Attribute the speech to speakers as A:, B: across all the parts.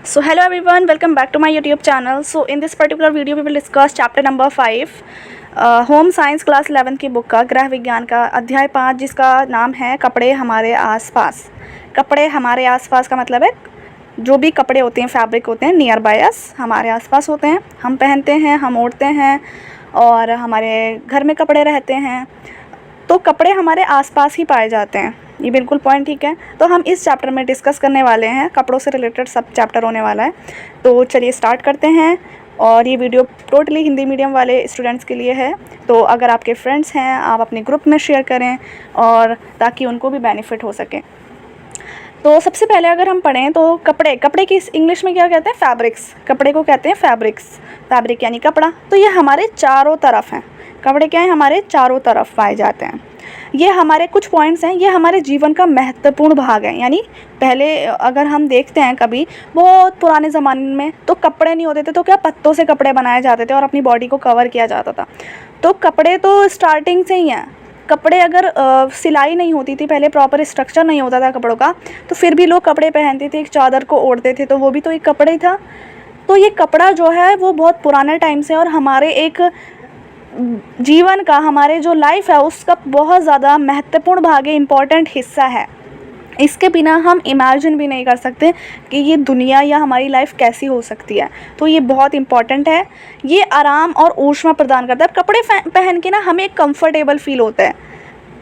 A: So hello everyone, welcome back to my YouTube channel. So in this particular video we will discuss chapter number 5 home science class 11 की book का गृह विज्ञान का अध्याय 5 जिसका नाम है कपड़े हमारे आसपास। कपड़े हमारे आसपास का मतलब है जो भी कपड़े होते हैं, फैब्रिक होते हैं नियर बाय अस, हमारे आसपास होते हैं, हम पहनते हैं, हम ओढ़ते हैं और हमारे घर में कपड़े रहते हैं। तो कपड़े हमारे आसपास ही पाए जाते हैं, ये बिल्कुल पॉइंट ठीक है। तो हम इस चैप्टर में डिस्कस करने वाले हैं, कपड़ों से रिलेटेड सब चैप्टर होने वाला है। तो चलिए स्टार्ट करते हैं। और ये वीडियो टोटली हिंदी मीडियम वाले स्टूडेंट्स के लिए है, तो अगर आपके फ्रेंड्स हैं आप अपने ग्रुप में शेयर करें और ताकि उनको भी बेनिफिट हो सके। तो सबसे पहले अगर हम पढ़ें तो कपड़े की इंग्लिश में क्या कहते हैं? फैब्रिक्स। कपड़े को कहते हैं फैब्रिक्स। फैब्रिक यानी कपड़ा। तो ये हमारे चारों तरफ हैं। कपड़े क्या हैं? हमारे चारों तरफ पाए जाते हैं। ये हमारे कुछ पॉइंट्स हैं, ये हमारे जीवन का महत्वपूर्ण भाग है। यानी पहले अगर हम देखते हैं कभी बहुत पुराने ज़माने में तो कपड़े नहीं होते थे, तो क्या पत्तों से कपड़े बनाए जाते थे और अपनी बॉडी को कवर किया जाता था। तो कपड़े तो स्टार्टिंग से ही हैं। कपड़े अगर सिलाई नहीं होती थी, पहले प्रॉपर स्ट्रक्चर नहीं होता था कपड़ों का, तो फिर भी लोग कपड़े पहनते थे, एक चादर को ओढ़ते थे, तो वो भी तो एक कपड़ा ही था। तो ये कपड़ा जो है वो बहुत पुराने टाइम से और हमारे एक जीवन का, हमारे जो लाइफ है उसका बहुत ज़्यादा महत्वपूर्ण भाग है, इम्पॉर्टेंट हिस्सा है। इसके बिना हम इमेजिन भी नहीं कर सकते कि ये दुनिया या हमारी लाइफ कैसी हो सकती है। तो ये बहुत इम्पॉर्टेंट है। ये आराम और ऊष्मा प्रदान करता है। कपड़े पहन के ना हमें एक कंफर्टेबल फील होता है।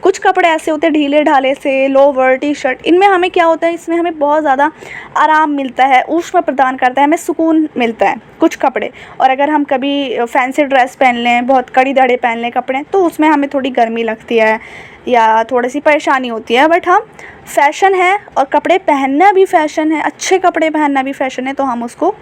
A: कुछ कपड़े ऐसे होते हैं ढीले ढाले से, लोवर, टी शर्ट, इनमें हमें क्या होता है, इसमें हमें बहुत ज़्यादा आराम मिलता है, ऊष्मा प्रदान करता है, हमें सुकून मिलता है कुछ कपड़े। और अगर हम कभी फैंसी ड्रेस पहन लें, बहुत कड़ी दाढ़ी पहन लें कपड़े, तो उसमें हमें थोड़ी गर्मी लगती है या थोड़ी सी परेशानी होती है। बट हम फैशन है और कपड़े पहनना भी फैशन है, अच्छे कपड़े पहनना भी फैशन है, तो हम उसको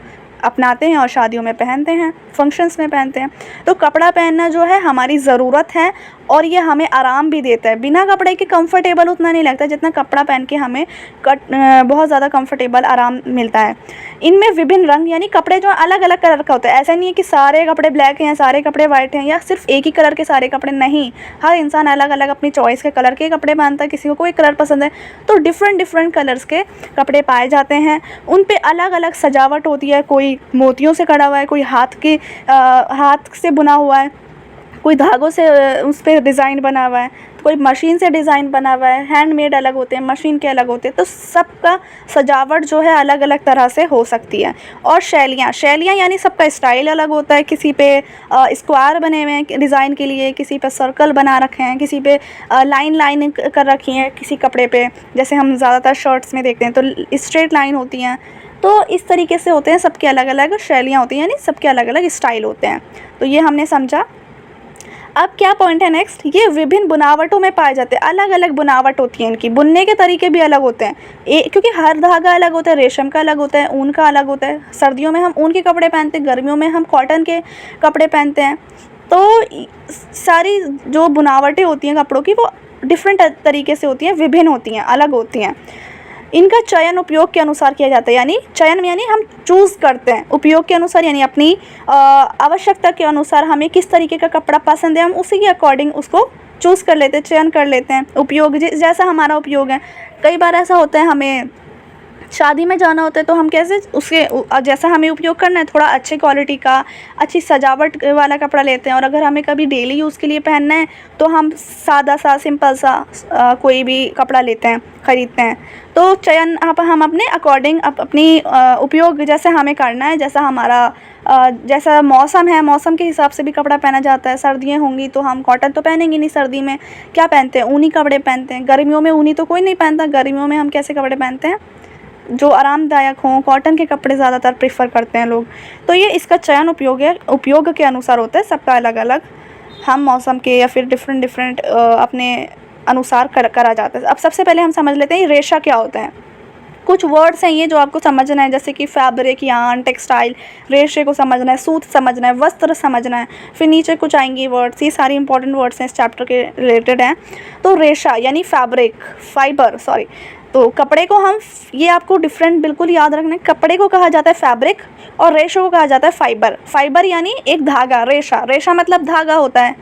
A: अपनाते हैं और शादियों में पहनते हैं, फंक्शंस में पहनते हैं। तो कपड़ा पहनना जो है हमारी ज़रूरत है और ये हमें आराम भी देता है। बिना कपड़े के कंफर्टेबल उतना नहीं लगता जितना कपड़ा पहन के हमें बहुत ज़्यादा कंफर्टेबल आराम मिलता है। इनमें विभिन्न रंग, यानी कपड़े जो अलग अलग कलर का होता है। ऐसा नहीं है कि सारे कपड़े ब्लैक हैं, सारे कपड़े वाइट हैं, या सिर्फ एक ही कलर के सारे कपड़े, नहीं। हर इंसान अलग अलग अपनी चॉइस के कलर के कपड़े पहनता है। किसी को कोई कलर पसंद है तो डिफरेंट कलर्स के कपड़े पाए जाते हैं। उन पे अलग अलग सजावट होती है, कोई मोतियों से कढ़ा हुआ है, कोई हाथ से बुना हुआ है, कोई धागों से उस पर डिज़ाइन बना हुआ है, कोई मशीन से डिज़ाइन बना हुआ है। हैंडमेड अलग होते हैं, मशीन के अलग होते हैं। तो सबका सजावट जो है अलग अलग तरह से हो सकती है। और शैलियाँ यानी सबका स्टाइल अलग होता है। किसी पे स्क्वायर बने हुए हैं डिज़ाइन के लिए, किसी पे सर्कल बना रखे हैं, किसी पे लाइन कर रखी हैं किसी कपड़े पे। जैसे हम ज़्यादातर शर्ट्स में देखते हैं तो स्ट्रेट लाइन होती हैं। तो इस तरीके से होते हैं, सबके अलग अलग शैलियाँ होती हैं, यानी सबके अलग अलग स्टाइल होते हैं। तो ये हमने समझा। अब क्या पॉइंट है नेक्स्ट, ये विभिन्न बुनावटों में पाए जाते हैं। अलग अलग बुनावट होती है इनकी, बुनने के तरीके भी अलग होते हैं। क्योंकि हर धागा अलग होता है, रेशम का अलग होता है, ऊन का अलग होता है। सर्दियों में हम ऊन के कपड़े पहनते हैं, गर्मियों में हम कॉटन के कपड़े पहनते हैं। तो सारी जो बुनावटें होती हैं कपड़ों की वो डिफरेंट तरीके से होती हैं, विभिन्न होती हैं, अलग होती हैं। इनका चयन उपयोग के अनुसार किया जाता है। यानी चयन यानी हम चूज़ करते हैं, उपयोग के अनुसार यानी अपनी आवश्यकता के अनुसार हमें किस तरीके का कपड़ा पसंद है, हम उसी के अकॉर्डिंग उसको चूज़ कर लेते हैं, चयन कर लेते हैं। उपयोग जैसा हमारा उपयोग है। कई बार ऐसा होता है हमें शादी में जाना होता है तो हम कैसे उसके जैसा हमें उपयोग करना है, थोड़ा अच्छे क्वालिटी का, अच्छी सजावट वाला कपड़ा लेते हैं। और अगर हमें कभी डेली यूज़ के लिए पहनना है तो हम सादा सा, सिंपल सा कोई भी कपड़ा लेते हैं, ख़रीदते हैं। तो चयन हम अपने अकॉर्डिंग अपनी उपयोग जैसे हमें करना है, जैसा हमारा जैसा मौसम है, मौसम के हिसाब से भी कपड़ा पहना जाता है। सर्दियाँ होंगी तो हम कॉटन तो पहनेंगे नहीं, सर्दी में क्या पहनते हैं, ऊनी कपड़े पहनते हैं। गर्मियों में ऊनी तो कोई नहीं पहनता, गर्मियों में हम कैसे कपड़े पहनते हैं जो आरामदायक हों, कॉटन के कपड़े ज़्यादातर प्रेफर करते हैं लोग। तो ये इसका चयन उपयोग के अनुसार होता है, सबका अलग अलग, हम मौसम के या फिर डिफरेंट अपने अनुसार करा जाता है। अब सबसे पहले हम समझ लेते हैं रेशा क्या होता है। कुछ वर्ड्स हैं ये जो आपको समझना है, जैसे कि फैब्रिक, यार्न, टेक्सटाइल, रेशे को समझना है, सूत समझना है, वस्त्र समझना है। फिर नीचे कुछ आएंगी वर्ड्स, ये सारी इंपॉर्टेंट वर्ड्स हैं, इस चैप्टर के रिलेटेड हैं। तो रेशा यानी फाइबर, तो कपड़े को हम, ये आपको डिफरेंट बिल्कुल याद रखना है, कपड़े को कहा जाता है फैब्रिक और रेशो को कहा जाता है फाइबर। फाइबर यानी एक धागा, रेशा मतलब धागा होता है,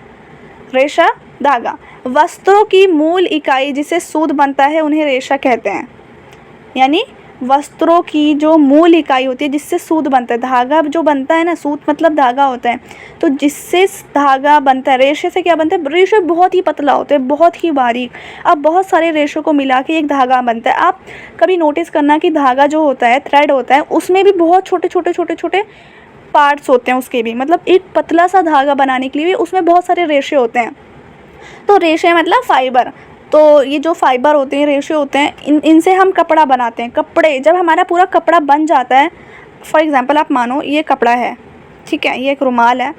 A: रेशा धागा। वस्त्रों की मूल इकाई जिसे सूत बनता है उन्हें रेशा कहते हैं। यानी वस्त्रों की जो मूल इकाई होती है जिससे सूत बनता है। धागा जो बनता है ना, सूत मतलब धागा होता है, तो जिससे धागा बनता है, रेशे से क्या बनता है, रेशे बहुत ही पतला होते हैं, बहुत ही बारीक। अब बहुत सारे रेशों को मिला के एक धागा बनता है। आप कभी नोटिस करना कि धागा जो होता है, थ्रेड होता है, उसमें भी बहुत छोटे छोटे छोटे छोटे पार्ट्स होते हैं उसके भी, मतलब एक पतला सा धागा बनाने के लिए भी उसमें बहुत सारे रेशे होते हैं। तो रेशे मतलब फाइबर। तो ये जो फाइबर होते हैं, रेशे होते हैं, इनसे हम कपड़ा बनाते हैं। कपड़े, जब हमारा पूरा कपड़ा बन जाता है, फॉर एग्ज़ाम्पल आप मानो ये कपड़ा है, ठीक है, ये एक रुमाल है,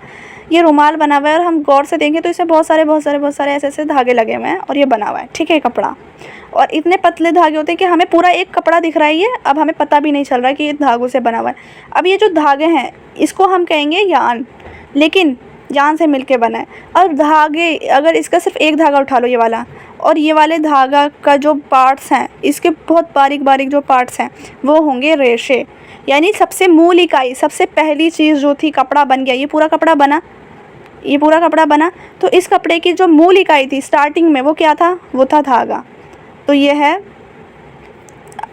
A: ये रुमाल बना हुआ है और हम गौर से देखें तो इसमें बहुत सारे ऐसे ऐसे धागे लगे हुए हैं और ये बना हुआ है, ठीक है, कपड़ा। और इतने पतले धागे होते हैं कि हमें पूरा एक कपड़ा दिख रहा है ये, अब हमें पता भी नहीं चल रहा है कि ये धागों से बना हुआ है। अब ये जो धागे हैं इसको हम कहेंगे यान, लेकिन यान से मिलके बना है। और धागे, अगर इसका सिर्फ एक धागा उठा लो, ये वाला, और ये वाले धागा का जो पार्ट्स हैं, इसके बहुत बारीक बारीक जो पार्ट्स हैं वो होंगे रेशे। यानी सबसे मूल इकाई, सबसे पहली चीज़ जो थी, कपड़ा बन गया, ये पूरा कपड़ा बना, ये पूरा कपड़ा बना, तो इस कपड़े की जो मूल इकाई थी स्टार्टिंग में वो क्या था, वो था धागा। तो ये है,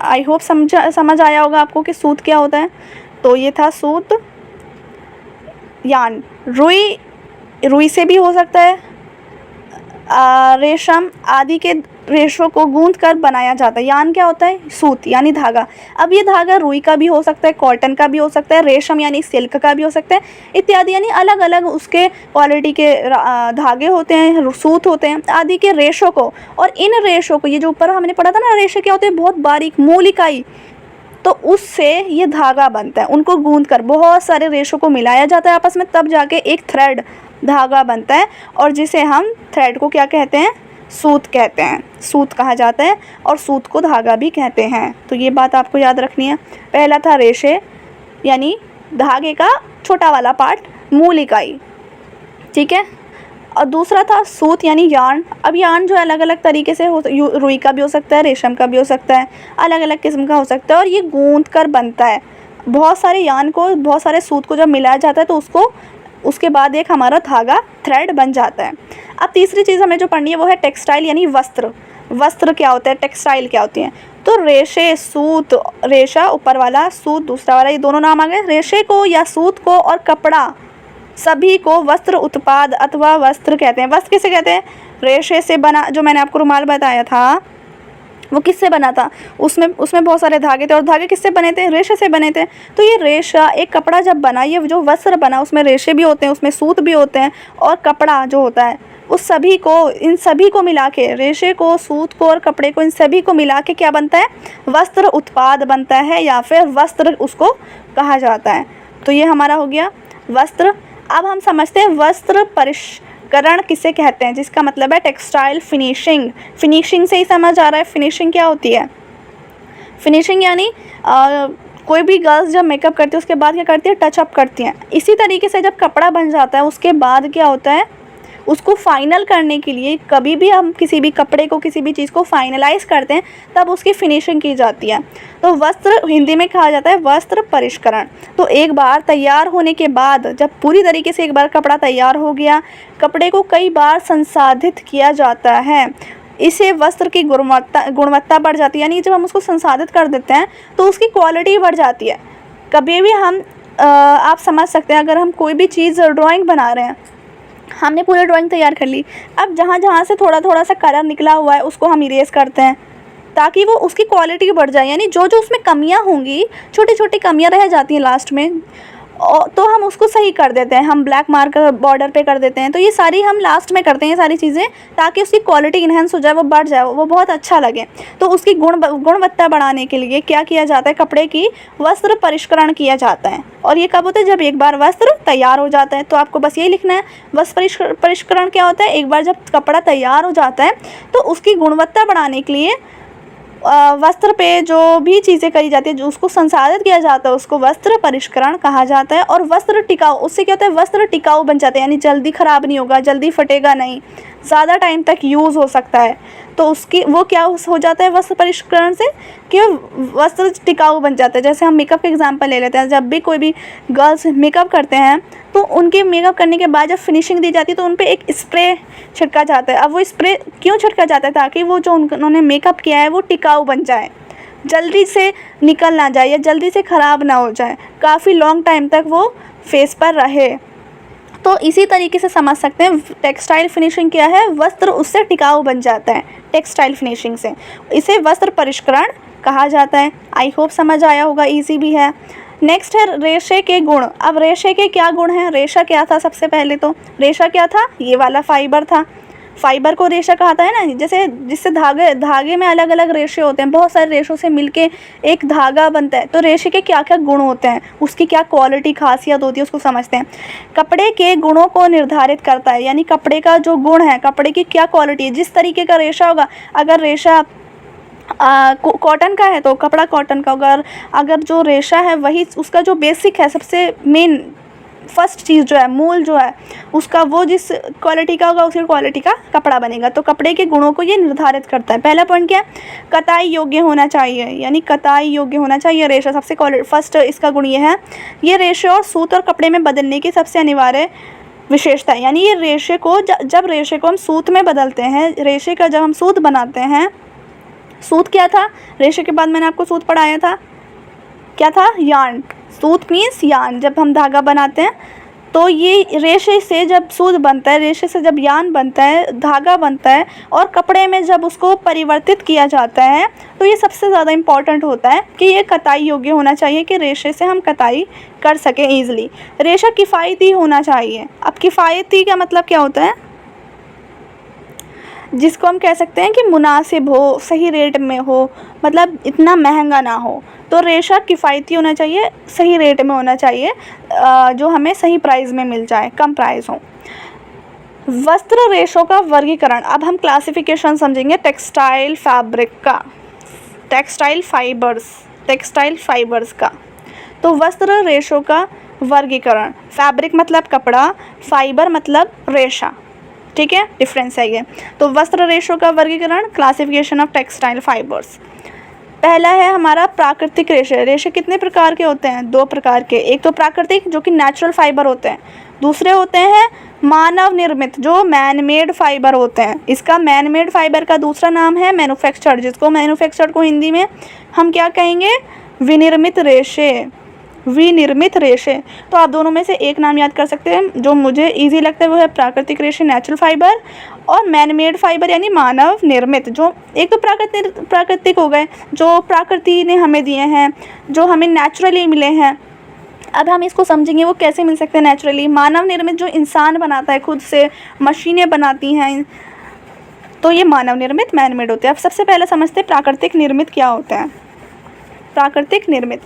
A: आई होप समझ आया होगा आपको कि सूत क्या होता है। तो ये था सूत। यान, रुई से भी हो सकता है, रेशम आदि के रेशों को गूंथ कर बनाया जाता है। यान क्या होता है, सूत यानी धागा। अब ये धागा रुई का भी हो सकता है, कॉटन का भी हो सकता है, रेशम यानी सिल्क का भी हो सकता है, इत्यादि। यानी अलग अलग उसके क्वालिटी के धागे होते हैं, सूत होते हैं, आदि के रेशों को, और इन रेशों को, ये जो ऊपर हमने पढ़ा था ना, रेशे क्या होते हैं, बहुत बारीक मूल इकाई, तो उससे ये धागा बनता है। उनको गूंथ कर बहुत सारे रेशों को मिलाया जाता है आपस में, तब जाके एक थ्रेड, धागा बनता है, और जिसे हम थ्रेड को क्या कहते हैं, सूत कहते हैं, सूत कहा जाता है, और सूत को धागा भी कहते हैं। तो ये बात आपको याद रखनी है। पहला था रेशे यानी धागे का छोटा वाला पार्ट, मूल इकाई, ठीक है, और दूसरा था सूत यानी यार्न। अब यार्न जो अलग अलग तरीके से हो, रुई का भी हो सकता है, रेशम का भी हो सकता है, अलग अलग किस्म का हो सकता है, और ये गूंथ कर बनता है। बहुत सारे यार्न को, बहुत सारे सूत को जब मिलाया जाता है तो उसके बाद एक हमारा धागा, थ्रेड बन जाता है। अब तीसरी चीज़ हमें जो पढ़नी है वो है टेक्सटाइल यानी वस्त्र। वस्त्र क्या होता है, टेक्सटाइल क्या होती हैं। तो रेशे, सूत, रेशा ऊपर वाला, सूत दूसरा वाला, ये दोनों नाम आ गए। रेशे को या सूत को और कपड़ा सभी को वस्त्र उत्पाद अथवा वस्त्र कहते हैं। वस्त्र किसे कहते हैं, रेशे से बना, जो मैंने आपको रुमाल बताया था वो किससे बना था, उसमें बहुत सारे धागे थे, और धागे किससे बने थे, रेशे से बने थे। तो ये रेशा, एक कपड़ा जब बना, ये जो वस्त्र बना, उसमें रेशे भी होते हैं, उसमें सूत भी होते हैं, और कपड़ा जो होता है उस सभी को, इन सभी को मिला के, रेशे को, सूत को और कपड़े को, इन सभी को मिला के क्या बनता है, वस्त्र उत्पाद बनता है, या फिर वस्त्र उसको कहा जाता है। तो ये हमारा हो गया वस्त्र। अब हम समझते हैं वस्त्र परिष्करण किसे कहते हैं, जिसका मतलब है टेक्सटाइल फिनिशिंग। फिनिशिंग से ही समझ आ रहा है फिनिशिंग क्या होती है। फिनिशिंग यानी कोई भी गर्ल्स जब मेकअप करती है उसके बाद क्या करती है, टचअप करती हैं। इसी तरीके से जब कपड़ा बन जाता है उसके बाद क्या होता है, उसको फाइनल करने के लिए, कभी भी हम किसी भी कपड़े को, किसी भी चीज़ को फाइनलाइज करते हैं तब उसकी फिनिशिंग की जाती है। तो वस्त्र हिंदी में कहा जाता है वस्त्र परिष्करण। तो एक बार तैयार होने के बाद, जब पूरी तरीके से एक बार कपड़ा तैयार हो गया, कपड़े को कई बार संसाधित किया जाता है, इसे वस्त्र की गुणवत्ता बढ़ जाती है। यानी जब हम उसको संसाधित कर देते हैं तो उसकी क्वालिटी बढ़ जाती है। कभी भी हम आप समझ सकते हैं, अगर हम कोई भी चीज़ ड्राइंग बना रहे हैं, हमने पूरी ड्राइंग तैयार कर ली, अब जहाँ जहाँ से थोड़ा थोड़ा सा कलर निकला हुआ है उसको हम इरेज करते हैं ताकि वो उसकी क्वालिटी बढ़ जाए। यानी जो जो उसमें कमियाँ होंगी, छोटी छोटी कमियाँ रह जाती हैं लास्ट में, तो हम उसको सही कर देते हैं, हम ब्लैक मार्कर बॉर्डर पे कर देते हैं। तो ये सारी हम लास्ट में करते हैं, ये सारी चीज़ें, ताकि उसकी क्वालिटी इन्हेंस हो जाए, वो बढ़ जाए, वो बहुत अच्छा लगे। तो उसकी गुणवत्ता बढ़ाने के लिए क्या किया जाता है, कपड़े की वस्त्र परिष्करण किया जाता है। और ये कब होता है, जब एक बार वस्त्र तैयार हो जाता है। तो आपको बस यही लिखना है, वस्त्र परिष्करण क्या होता है, एक बार जब कपड़ा तैयार हो जाता है तो उसकी गुणवत्ता बढ़ाने के लिए वस्त्र पे जो भी चीज़ें करी जाती है, जो उसको संसाधित किया जाता है, उसको वस्त्र परिष्करण कहा जाता है। और वस्त्र टिकाऊ, उससे क्या होता है, वस्त्र टिकाऊ बन जाते हैं, यानी जल्दी ख़राब नहीं होगा, जल्दी फटेगा नहीं, ज़्यादा टाइम तक यूज़ हो सकता है। तो उसकी वो क्या हो जाता है वस्त्र परिष्करण से, कि वस्त्र टिकाऊ बन जाता है। जैसे हम मेकअप का एग्जांपल ले लेते हैं, जब भी कोई भी गर्ल्स मेकअप करते हैं तो उनके मेकअप करने के बाद जब फिनिशिंग दी जाती है तो उन पे एक स्प्रे छिड़का जाता है। अब वो स्प्रे क्यों छिड़का जाता है, ताकि वो जो उन्होंने मेकअप किया है वो टिकाऊ बन जाए। जल्दी से निकल ना जाए या जल्दी से ख़राब ना हो जाए, काफ़ी लॉन्ग टाइम तक वो फेस पर रहे। तो इसी तरीके से समझ सकते हैं टेक्सटाइल फिनिशिंग क्या है, वस्त्र उससे टिकाऊ बन जाता है टेक्सटाइल फिनिशिंग से, इसे वस्त्र परिष्करण कहा जाता है। आई होप समझ आया होगा, इजी भी है। नेक्स्ट है रेशे के गुण। अब रेशे के क्या गुण हैं? रेशा क्या था? सबसे पहले तो रेशा क्या था? ये वाला फाइबर था, फाइबर को रेशा कहता है ना, जैसे जिससे धागे में अलग अलग रेशे होते हैं, बहुत सारे रेशों से मिलके एक धागा बनता है। तो रेशे के क्या क्या गुण होते हैं, उसकी क्या क्वालिटी खासियत होती है, उसको समझते हैं। कपड़े के गुणों को निर्धारित करता है, यानी कपड़े का जो गुण है, कपड़े की क्या क्वालिटी है, जिस तरीके का रेशा होगा, अगर रेशा कॉटन का है तो कपड़ा कॉटन का होगा, अगर जो रेशा है वही उसका जो बेसिक है, सबसे मेन फर्स्ट चीज़ जो है, मूल जो है उसका, वो जिस क्वालिटी का होगा उसी क्वालिटी का कपड़ा बनेगा। तो कपड़े के गुणों को ये निर्धारित करता है। पहला पॉइंट क्या है? कताई योग्य होना चाहिए, यानी कताई योग्य होना चाहिए रेशा, सबसे फर्स्ट इसका गुण ये है। ये रेशे और सूत और कपड़े में बदलने की सबसे अनिवार्य विशेषता है, यानी ये रेशे को जब रेशे को हम सूत में बदलते हैं, रेशे का जब हम सूत बनाते हैं, सूत क्या था? रेशे के बाद मैंने आपको सूत पढ़ाया था, क्या था? यार्न। सूत मीन्स यार्न। जब हम धागा बनाते हैं तो ये रेशे से जब सूत बनता है, रेशे से जब यार्न बनता है, धागा बनता है, और कपड़े में जब उसको परिवर्तित किया जाता है, तो ये सबसे ज़्यादा इम्पॉर्टेंट होता है कि ये कताई योग्य होना चाहिए, कि रेशे से हम कताई कर सकें ईज़िली। रेशा किफ़ायती होना चाहिए। अब किफ़ायती का मतलब क्या होता है? जिसको हम कह सकते हैं कि मुनासिब हो, सही रेट में हो, मतलब इतना महंगा ना हो। तो रेशा किफ़ायती होना चाहिए, सही रेट में होना चाहिए, जो हमें सही प्राइस में मिल जाए, कम प्राइस हो। वस्त्र रेशों का वर्गीकरण। अब हम क्लासिफिकेशन समझेंगे टेक्सटाइल फैब्रिक का, टेक्सटाइल फाइबर्स का। तो वस्त्र रेशों का वर्गीकरण, फैब्रिक मतलब कपड़ा, फाइबर मतलब रेशा, ठीक है, डिफरेंस है ये। तो वस्त्र रेशों का वर्गीकरण, क्लासिफिकेशन ऑफ टेक्सटाइल फाइबर्स। पहला है हमारा प्राकृतिक रेशे। रेशे कितने प्रकार के होते हैं? 2 प्रकार के। एक तो प्राकृतिक जो कि नेचुरल फाइबर होते हैं, दूसरे होते हैं मानव निर्मित जो मैन मेड फाइबर होते हैं। इसका मैन मेड फाइबर का दूसरा नाम है मैन्युफैक्चर्ड, जिसको मैन्युफैक्चर्ड को हिंदी में हम क्या कहेंगे? विनिर्मित रेशे, विनिर्मित रेशे। तो आप दोनों में से एक नाम याद कर सकते हैं, जो मुझे इजी लगता है वो है प्राकृतिक रेशे नेचुरल फाइबर, और मैन मेड फाइबर यानी मानव निर्मित। जो एक तो प्राकृतिक हो गए, जो प्रकृति ने हमें दिए हैं, जो हमें नेचुरली मिले हैं। अब हम इसको समझेंगे वो कैसे मिल सकते हैं नेचुरली। मानव निर्मित जो इंसान बनाता है खुद से, मशीनें बनाती हैं, तो ये मानव निर्मित मैन मेड होते हैं। अब सबसे पहले समझते हैं प्राकृतिक निर्मित क्या होता है। प्राकृतिक निर्मित,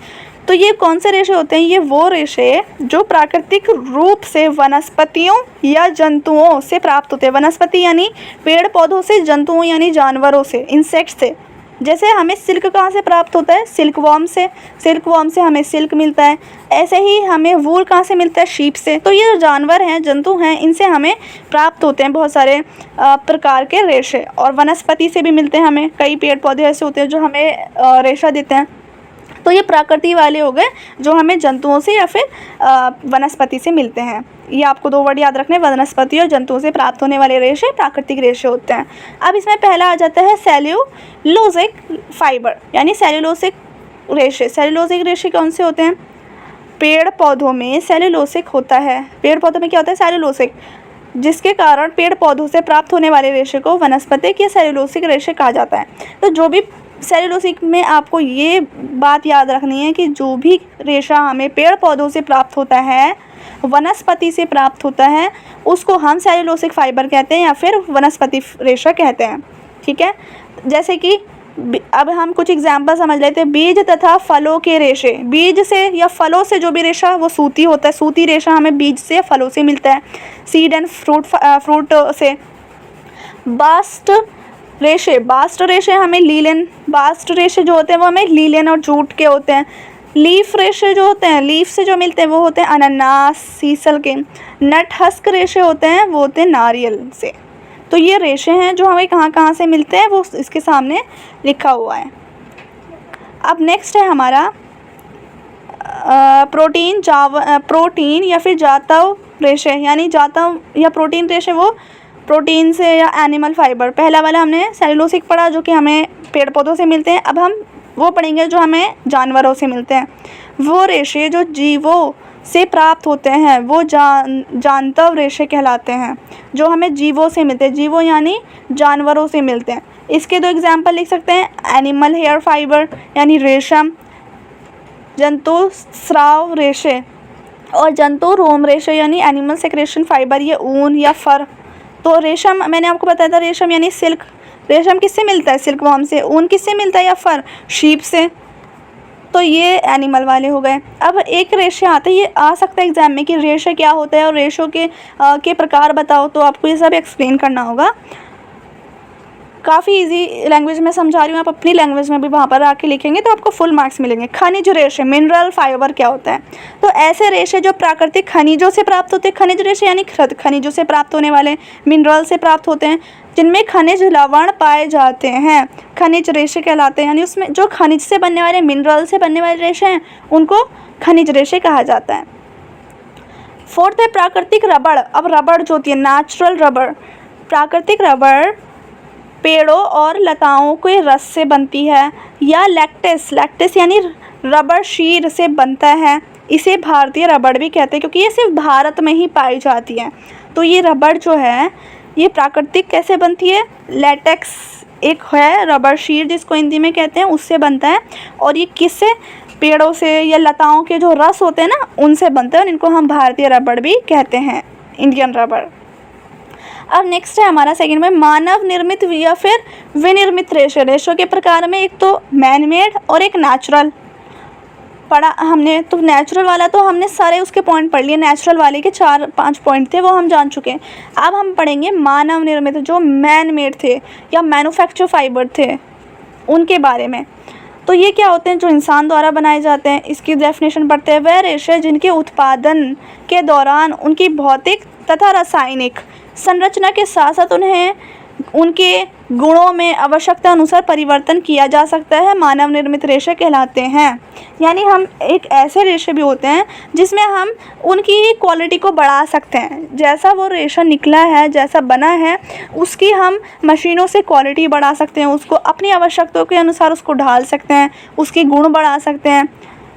A: तो ये कौन से रेशे होते हैं? ये वो रेशे जो प्राकृतिक रूप से वनस्पतियों या जंतुओं से प्राप्त होते हैं। वनस्पति यानी पेड़ पौधों से, जंतुओं यानी जानवरों से, इंसेक्ट से। जैसे हमें सिल्क कहाँ से प्राप्त होता है? सिल्कवॉर्म से। सिल्कवॉर्म से हमें सिल्क मिलता है। ऐसे ही हमें वूल कहाँ से मिलता है? शीप से। तो ये जो जानवर हैं, जंतु हैं, इनसे हमें प्राप्त होते हैं बहुत सारे प्रकार के रेशे। और वनस्पति से भी मिलते हैं हमें, कई पेड़ पौधे ऐसे होते हैं जो हमें रेशा देते हैं। तो ये प्रकृति वाले हो गए जो हमें जंतुओं से या फिर वनस्पति से मिलते हैं। ये आपको 2 वर्ड याद रखने, वनस्पति और जंतुओं से प्राप्त होने वाले रेशे प्राकृतिक रेशे होते हैं। अब इसमें पहला आ जाता है सेल्यूलोजिक फाइबर, यानी सेल्यूलोसिक रेशे। सेल्यूलोसिक रेशे कौन से होते हैं? पेड़ पौधों में सेल्यूलोसिक होता है। पेड़ पौधों में क्या होता है? सेल्यूलोसिक, जिसके कारण पेड़ पौधों से प्राप्त होने वाले रेशे को वनस्पतिक या सेल्यूलोसिक रेशे कहा जाता है। तो जो भी सेल्यूलोसिक में आपको ये बात याद रखनी है कि जो भी रेशा हमें पेड़ पौधों से प्राप्त होता है, वनस्पति से प्राप्त होता है, उसको हम सेल्यूलोसिक फाइबर कहते हैं या फिर वनस्पति रेशा कहते हैं, ठीक है। जैसे कि अब हम कुछ एग्जाम्पल समझ लेते हैं। बीज तथा फलों के रेशे, बीज से या फलों से जो भी रेशा वो सूती होता है। सूती रेशा हमें बीज से या फलों से मिलता है। सीड एंड फ्रूट से। बास्ट रेशे, बास्ट रेशे हमें लीलन, बास्ट रेशे जो होते हैं वो हमें लीलन और जूट के होते हैं। लीफ रेशे जो होते हैं, लीफ से जो मिलते हैं वो होते हैं अनानास, सीसल के। नट हस्क रेशे होते हैं वो होते हैं नारियल से। तो ये रेशे हैं जो हमें कहाँ कहाँ से मिलते हैं वो इसके सामने लिखा हुआ है। अब नेक्स्ट है हमारा प्रोटीन या फिर जातव रेशे, यानी जातव या प्रोटीन रेशे वो प्रोटीन से या एनिमल फाइबर। पहला वाला हमने सेल्यूलोसिक पढ़ा जो कि हमें पेड़ पौधों से मिलते हैं। अब हम वो पढ़ेंगे जो हमें जानवरों से मिलते हैं। वो रेशे जो जीवों से प्राप्त होते हैं वो जांतव रेशे कहलाते हैं, जो हमें जीवों से मिलते हैं। जीवों यानी जानवरों से मिलते हैं। इसके दो एग्जाम्पल लिख सकते हैं, एनिमल हेयर फाइबर यानी रेशम, जंतु स्राव रेशे, और जंतु रोम रेशे यानी एनिमल सेक्रेशन फाइबर, ये ऊन या फर। तो रेशम मैंने आपको बताया था, रेशम यानी सिल्क। रेशम किससे मिलता है? सिल्क वॉर्म से। ऊन किससे मिलता है या फर? शीप से। तो ये एनिमल वाले हो गए। अब एक रेशे आते हैं, ये आ सकता है एग्जाम में कि रेशे क्या होता है और रेशों के प्रकार बताओ, तो आपको ये सब एक्सप्लेन करना होगा। काफ़ी इजी लैंग्वेज में समझा रही हूँ, आप अपनी लैंग्वेज में भी वहाँ पर आके लिखेंगे तो आपको फुल मार्क्स मिलेंगे। खनिज रेशे, मिनरल फाइबर क्या होता है? तो ऐसे रेशे जो प्राकृतिक खनिजों से प्राप्त होते हैं, खनिज रेशे यानी खनिजों से प्राप्त होने वाले, मिनरल से प्राप्त होते हैं, जिनमें खनिज लवण पाए जाते हैं, खनिज रेशे कहलाते हैं। यानी उसमें जो खनिज से बनने वाले, मिनरल से बनने वाले रेशे हैं उनको खनिज रेशे कहा जाता है। फोर्थ है प्राकृतिक रबड़। अब रबड़ जो होती है, नेचुरल रबड़, प्राकृतिक रबड़ पेड़ों और लताओं के रस से बनती है, या लैक्टिस यानी रबड़ शीर से बनता है। इसे भारतीय रबड़ भी कहते हैं क्योंकि ये सिर्फ भारत में ही पाई जाती है। तो ये रबड़ जो है ये प्राकृतिक कैसे बनती है? लैटेक्स एक है रबड़ शीर जिसको हिंदी में कहते हैं, उससे बनता है। और ये किससे? पेड़ों से या लताओं के जो रस होते हैं ना, उनसे बनते हैं, और इनको हम भारतीय रबड़ भी कहते हैं, इंडियन रबड़। अब नेक्स्ट है हमारा सेकंड में मानव निर्मित या फिर विनिर्मित रेशे। रेशों के प्रकार में एक तो मैन मेड और एक नेचुरल पढ़ा हमने। तो नेचुरल वाला तो हमने सारे उसके पॉइंट पढ़ लिए, नेचुरल वाले के 4-5 पॉइंट थे वो हम जान चुके हैं। अब हम पढ़ेंगे मानव निर्मित, जो मैन मेड थे या मैन्युफैक्चर फाइबर थे उनके बारे में। तो ये क्या होते हैं? जो इंसान द्वारा बनाए जाते हैं। इसकी डेफिनेशन पढ़ते हैं, वह रेशे जिनके उत्पादन के दौरान उनकी भौतिक तथा रासायनिक संरचना के साथ साथ उन्हें उनके गुणों में आवश्यकता अनुसार परिवर्तन किया जा सकता है, मानव निर्मित रेशे कहलाते हैं। यानी हम एक ऐसे रेशे भी होते हैं जिसमें हम उनकी क्वालिटी को बढ़ा सकते हैं। जैसा वो रेशा निकला है, जैसा बना है, उसकी हम मशीनों से क्वालिटी बढ़ा सकते हैं, उसको अपनी आवश्यकताओं के अनुसार उसको ढाल सकते हैं, उसके गुण बढ़ा सकते हैं।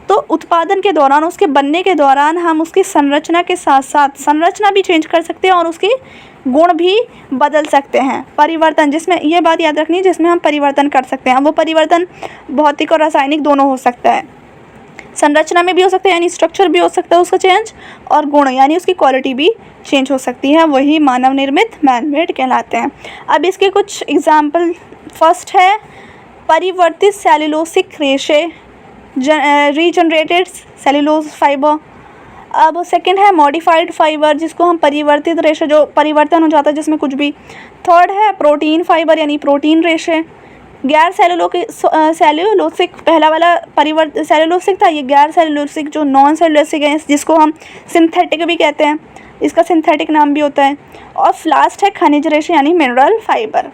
A: तो उत्पादन के दौरान, उसके बनने के दौरान हम उसकी संरचना के साथ साथ संरचना भी चेंज कर सकते हैं और उसकी गुण भी बदल सकते हैं। परिवर्तन, जिसमें ये बात याद रखनी है, जिसमें हम परिवर्तन कर सकते हैं। वो परिवर्तन भौतिक और रासायनिक दोनों हो सकता है। संरचना में भी हो सकता है यानी स्ट्रक्चर भी हो सकता है उसका चेंज, और गुण यानी उसकी क्वालिटी भी चेंज हो सकती है। वही मानव निर्मित मैन मेड कहलाते हैं। अब इसके कुछ एग्जाम्पल, फर्स्ट है परिवर्तित सेल्यूलोसिक रेशे, रीजनरेटेड सेल्यूलोज फाइबर। अब सेकंड है मॉडिफाइड फाइबर, जिसको हम परिवर्तित रेशे, जो परिवर्तन हो जाता है जिसमें कुछ भी। थर्ड है प्रोटीन फाइबर यानी प्रोटीन रेशे। गैर सेल्यूलोसिक, पहला वाला सेल्यूलोसिक था, ये गैर सेल्यूलोसिक जो नॉन सेल्यूलोसिक है जिसको हम सिंथेटिक भी कहते हैं, इसका सिंथेटिक नाम भी होता है। और लास्ट है खनिज रेशे यानी मिनरल फाइबर।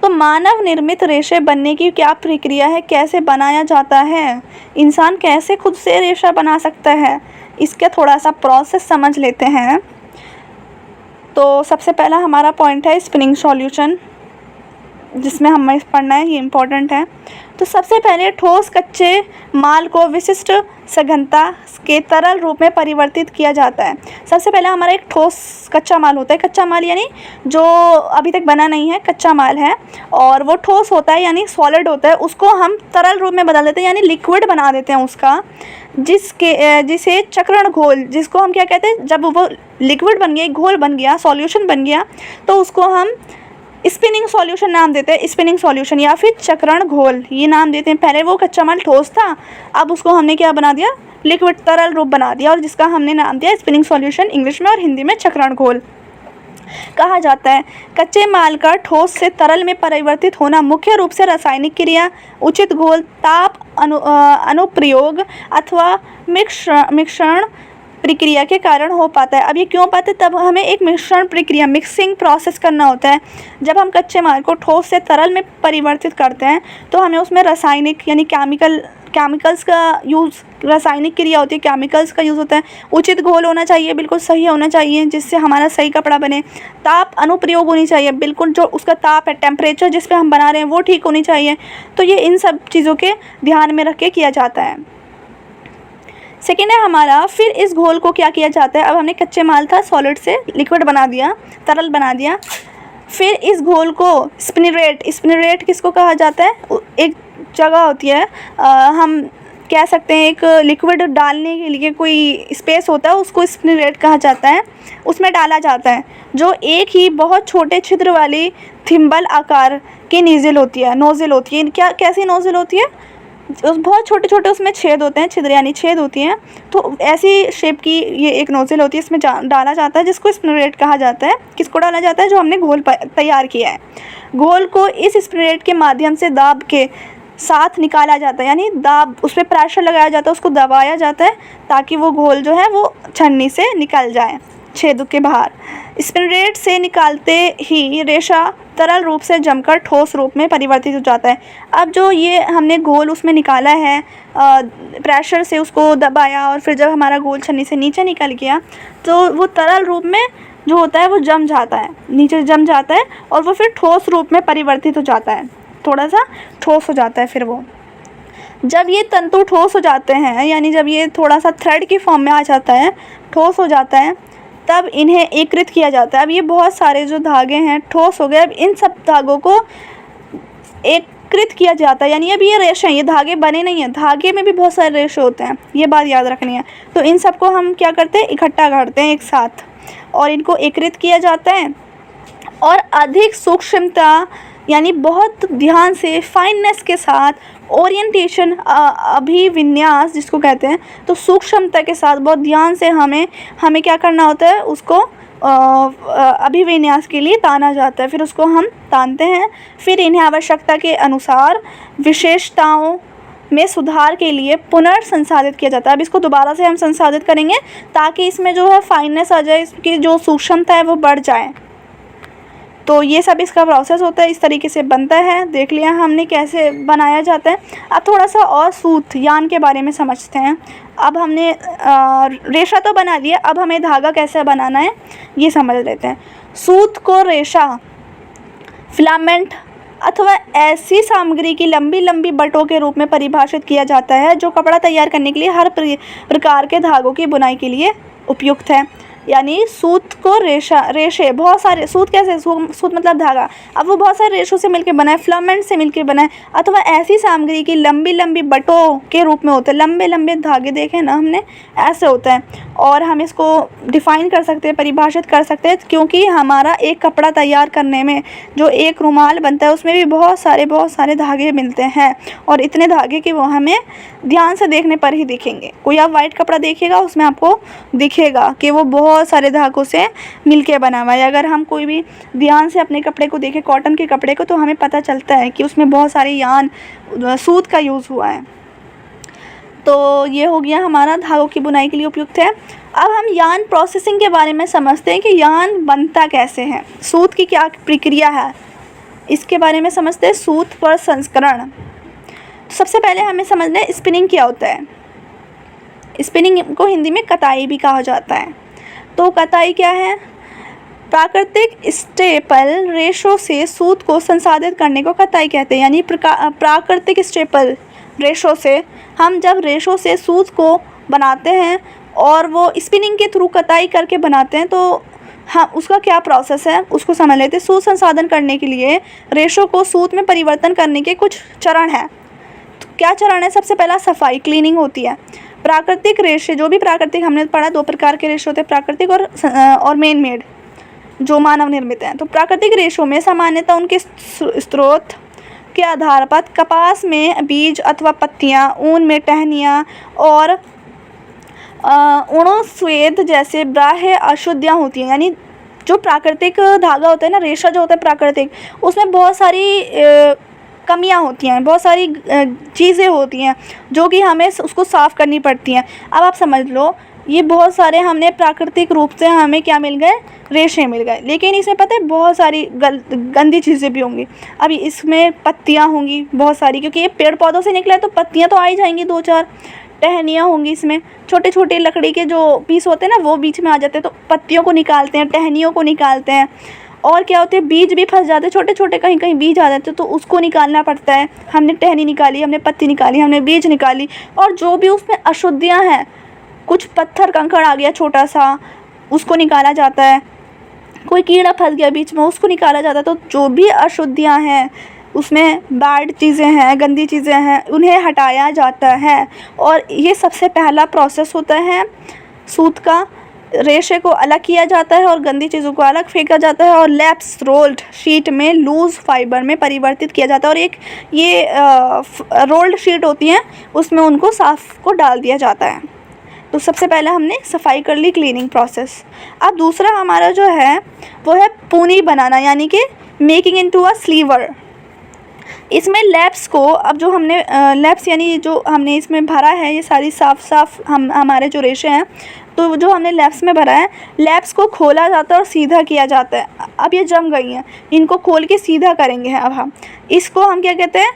A: तो मानव निर्मित रेशे बनने की क्या प्रक्रिया है, कैसे बनाया जाता है, इंसान कैसे खुद से रेशा बना सकता है, इसका थोड़ा सा प्रोसेस समझ लेते हैं। तो सबसे पहला हमारा पॉइंट है स्पिनिंग सॉल्यूशन, जिसमें हमें पढ़ना है, ये इम्पोर्टेंट है। तो सबसे पहले ठोस कच्चे माल को विशिष्ट सघनता के तरल रूप में परिवर्तित किया जाता है। सबसे पहले हमारा एक ठोस कच्चा माल होता है। कच्चा माल यानी जो अभी तक बना नहीं है, कच्चा माल है, और वो ठोस होता है यानी सॉलिड होता है, उसको हम तरल रूप में बदल देते हैं यानी लिक्विड बना देते हैं उसका, जिसे चक्रण घोल, जिसको हम क्या कहते हैं, जब वो लिक्विड बन गया, घोल बन गया, सॉल्यूशन बन गया, तो उसको हम स्पिनिंग सॉल्यूशन नाम देते हैं। स्पिनिंग सॉल्यूशन या फिर चक्रण घोल, ये नाम देते हैं। पहले वो कच्चा माल ठोस था, अब उसको हमने क्या बना दिया, लिक्विड तरल रूप बना दिया, और जिसका हमने नाम दिया स्पिनिंग सॉल्यूशन, इंग्लिश में, और हिंदी में चक्रण घोल कहा जाता है। कच्चे माल का ठोस से तरल में परिवर्तित होना मुख्य रूप से रासायनिक क्रिया, उचित घोल, ताप अनुप्रयोग अथवा मिश्रण प्रक्रिया के कारण हो पाता है। अब ये क्यों पाता है, तब हमें एक मिश्रण प्रक्रिया, मिक्सिंग प्रोसेस करना होता है। जब हम कच्चे माल को ठोस से तरल में परिवर्तित करते हैं तो हमें उसमें रासायनिक यानी केमिकल्स का यूज़, रासायनिक क्रिया होती है, केमिकल्स का यूज़ होता है। उचित घोल होना चाहिए, बिल्कुल सही होना चाहिए जिससे हमारा सही कपड़ा बने। ताप अनुप्रयोग होनी चाहिए, बिल्कुल जो उसका ताप है, टेम्परेचर जिस पे हम बना रहे हैं वो ठीक होनी चाहिए। तो ये इन सब चीज़ों के ध्यान में रख के किया जाता है। सेकेंड है हमारा, फिर इस घोल को क्या किया जाता है। अब हमने कच्चे माल था सॉलिड से लिक्विड बना दिया, तरल बना दिया। फिर इस घोल को स्पिनरेट किसको कहा जाता है, एक जगह होती है, हम कह सकते हैं एक लिक्विड डालने के लिए कोई स्पेस होता है, उसको स्पिनरेट कहा जाता है। उसमें डाला जाता है जो एक ही बहुत छोटे छिद्र वाली थिम्बल आकार की नोज़ल होती है। क्या कैसी नोज़ल होती है, उस बहुत छोटे छोटे उसमें छेद होते हैं, छिद्र यानी छेद होती हैं। तो ऐसी शेप की ये एक नोज़ल होती है, इसमें डाला जाता है जिसको स्पिनरेट कहा जाता है। किसको डाला जाता है, जो हमने घोल तैयार किया है। घोल को इस स्पिनरेट के माध्यम से दाब के साथ निकाला जाता है, यानी दाब, उस पर प्रेशर लगाया जाता है, उसको दबाया जाता है ताकि वो घोल जो है वो छन्नी से निकल जाए छेद के बाहर। स्पिनरेट से निकालते ही रेशा तरल रूप से जमकर ठोस रूप में परिवर्तित हो जाता है। अब जो ये हमने घोल उसमें निकाला है, प्रेशर से उसको दबाया और फिर जब हमारा घोल छन्नी से नीचे निकल गया तो वो तरल रूप में जो होता है वो जम जाता है, नीचे जम जाता है और वो फिर ठोस रूप में परिवर्तित हो जाता है, थोड़ा सा ठोस हो जाता है। फिर वो जब ये तंतु ठोस हो जाते हैं, यानी जब ये थोड़ा सा थ्रेड की फॉर्म में आ जाता है, ठोस हो जाता है, तब इन्हें एकत्रित किया जाता है। अब ये बहुत सारे जो धागे हैं ठोस हो गए, अब इन सब धागों को एकत्रित किया जाता है, यानी अब ये रेशे हैं, ये धागे बने नहीं हैं, धागे में भी बहुत सारे रेशे होते हैं, ये बात याद रखनी है। तो इन सबको हम क्या करते हैं, इकट्ठा करते हैं एक साथ और इनको एकत्रित किया जाता है और अधिक सूक्ष्मता यानी बहुत ध्यान से, फाइननेस के साथ, ओरिएंटेशन, अभिविन्यास जिसको कहते हैं, तो सूक्ष्मता के साथ बहुत ध्यान से हमें क्या करना होता है, उसको अभिविन्यास के लिए ताना जाता है। फिर उसको हम तानते हैं, फिर इन्हें आवश्यकता के अनुसार विशेषताओं में सुधार के लिए पुनर्संसाधित किया जाता है। अब इसको दोबारा से हम संसाधित करेंगे ताकि इसमें जो है फाइननेस आ जाए, इसकी जो सूक्ष्मता है वो बढ़ जाए। तो ये सब इसका प्रोसेस होता है, इस तरीके से बनता है। देख लिया हमने कैसे बनाया जाता है। अब थोड़ा सा और सूत यान के बारे में समझते हैं। अब हमने रेशा तो बना लिया, अब हमें धागा कैसे बनाना है ये समझ लेते हैं। सूत को रेशा, फिलामेंट अथवा ऐसी सामग्री की लंबी लंबी बटों के रूप में परिभाषित किया जाता है जो कपड़ा तैयार करने के लिए हर प्रकार के धागों की बुनाई के लिए उपयुक्त है। यानी सूत को रेशे बहुत सारे, सूत कैसे, सूत मतलब धागा, अब वो बहुत सारे रेशों से मिलकर बना है, फिलामेंट से मिलकर बना है, अथवा ऐसी सामग्री की लंबी लंबी बटों के रूप में होते हैं। लंबे लंबे धागे देखे ना हमने, ऐसे होता है। और हम इसको डिफ़ाइन कर सकते हैं, परिभाषित कर सकते हैं, क्योंकि हमारा एक कपड़ा तैयार करने में जो एक रुमाल बनता है उसमें भी बहुत सारे धागे मिलते हैं और इतने धागे कि वो हमें ध्यान से देखने पर ही दिखेंगे। कोई आप वाइट कपड़ा देखिएगा उसमें आपको दिखेगा कि वो बहुत सारे धागों से मिलके बना हुआ है। अगर हम कोई भी ध्यान से अपने कपड़े को देखें, कॉटन के कपड़े को, तो हमें पता चलता है कि उसमें बहुत सारे यान, सूत का यूज़ हुआ है। तो ये हो गया हमारा धागों की बुनाई के लिए उपयुक्त है। अब हम यान प्रोसेसिंग के बारे में समझते हैं कि यान बनता कैसे है, सूत की क्या प्रक्रिया है, इसके बारे में समझते हैं। सूत पर संस्करण, सबसे पहले हमें समझना है स्पिनिंग क्या होता है। स्पिनिंग को हिंदी में कताई भी कहा जाता है। तो कताई क्या है, प्राकृतिक स्टेपल रेशों से सूत को संसाधित करने को कताई कहते हैं। यानी प्राकृतिक स्टेपल रेशों से, हम जब रेशों से सूत को बनाते हैं और वो स्पिनिंग के थ्रू कताई करके बनाते हैं, तो हाँ, उसका क्या प्रोसेस है उसको समझ लेते हैं। सूत संसाधन करने के लिए रेशों को सूत में परिवर्तन करने के कुछ चरण हैं। तो क्या चरण है, सबसे पहला सफाई, क्लीनिंग होती है। प्राकृतिक रेशे, जो भी प्राकृतिक, हमने पढ़ा 2 प्रकार के रेशे होते हैं, प्राकृतिक और मैन मेड, जो मानव निर्मित हैं। तो प्राकृतिक रेशों में सामान्यतः उनके स्रोत के आधार पर कपास में बीज अथवा पत्तियां, ऊन में टहनियाँ और उणों स्वेद जैसे बाह्य अशुद्धियाँ होती हैं। यानी जो प्राकृतिक धागा होता है ना, रेशा जो होता है प्राकृतिक, उसमें बहुत सारी कमियां होती हैं, बहुत सारी चीज़ें होती हैं जो कि हमें उसको साफ़ करनी पड़ती हैं। अब आप समझ लो, ये बहुत सारे हमने प्राकृतिक रूप से हमें क्या मिल गए, रेशे मिल गए। लेकिन इसमें पता है बहुत सारी गंदी चीज़ें भी होंगी। अभी इसमें पत्तियाँ होंगी बहुत सारी, क्योंकि ये पेड़ पौधों से निकला है तो पत्तियाँ तो आ ही जाएंगी, 2-4 टहनियाँ होंगी इसमें, छोटे छोटे लकड़ी के जो पीस होते हैं ना वो बीच में आ जाते हैं, तो पत्तियों को निकालते हैं, टहनियों को निकालते हैं। और क्या होते हैं, बीज भी फंस जाते हैं, छोटे छोटे कहीं कहीं बीज आ जाते हैं, तो उसको निकालना पड़ता है। हमने टहनी निकाली, हमने पत्ती निकाली, हमने बीज निकाली, और जो भी उसमें अशुद्धियाँ हैं, कुछ पत्थर कंकड़ आ गया छोटा सा, उसको निकाला जाता है। कोई कीड़ा फंस गया बीच में, उसको निकाला जाता है। तो जो भी अशुद्धियाँ हैं, उसमें बैड चीज़ें हैं, गंदी चीज़ें हैं, उन्हें हटाया जाता है। और ये सबसे पहला प्रोसेस होता है सूत का। रेशे को अलग किया जाता है और गंदी चीज़ों को अलग फेंका जाता है, और लैप्स रोल्ड शीट में लूज़ फाइबर में परिवर्तित किया जाता है। और एक ये रोल्ड शीट होती हैं, उसमें उनको साफ़ को डाल दिया जाता है। तो सबसे पहले हमने सफाई कर ली, क्लीनिंग प्रोसेस। अब दूसरा हमारा जो है वो है पूनी बनाना, यानी कि मेकिंग इनटू अ स्लीवर। इसमें लैप्स को, अब जो हमने लैप्स यानी जो हमने इसमें भरा है, ये सारी साफ हमारे जो रेशे हैं, तो जो हमने लैप्स में भरा है, लैप्स को खोला जाता है और सीधा किया जाता है। अब ये जम गई हैं, इनको खोल के सीधा करेंगे। अब हम इसको हम क्या कहते हैं,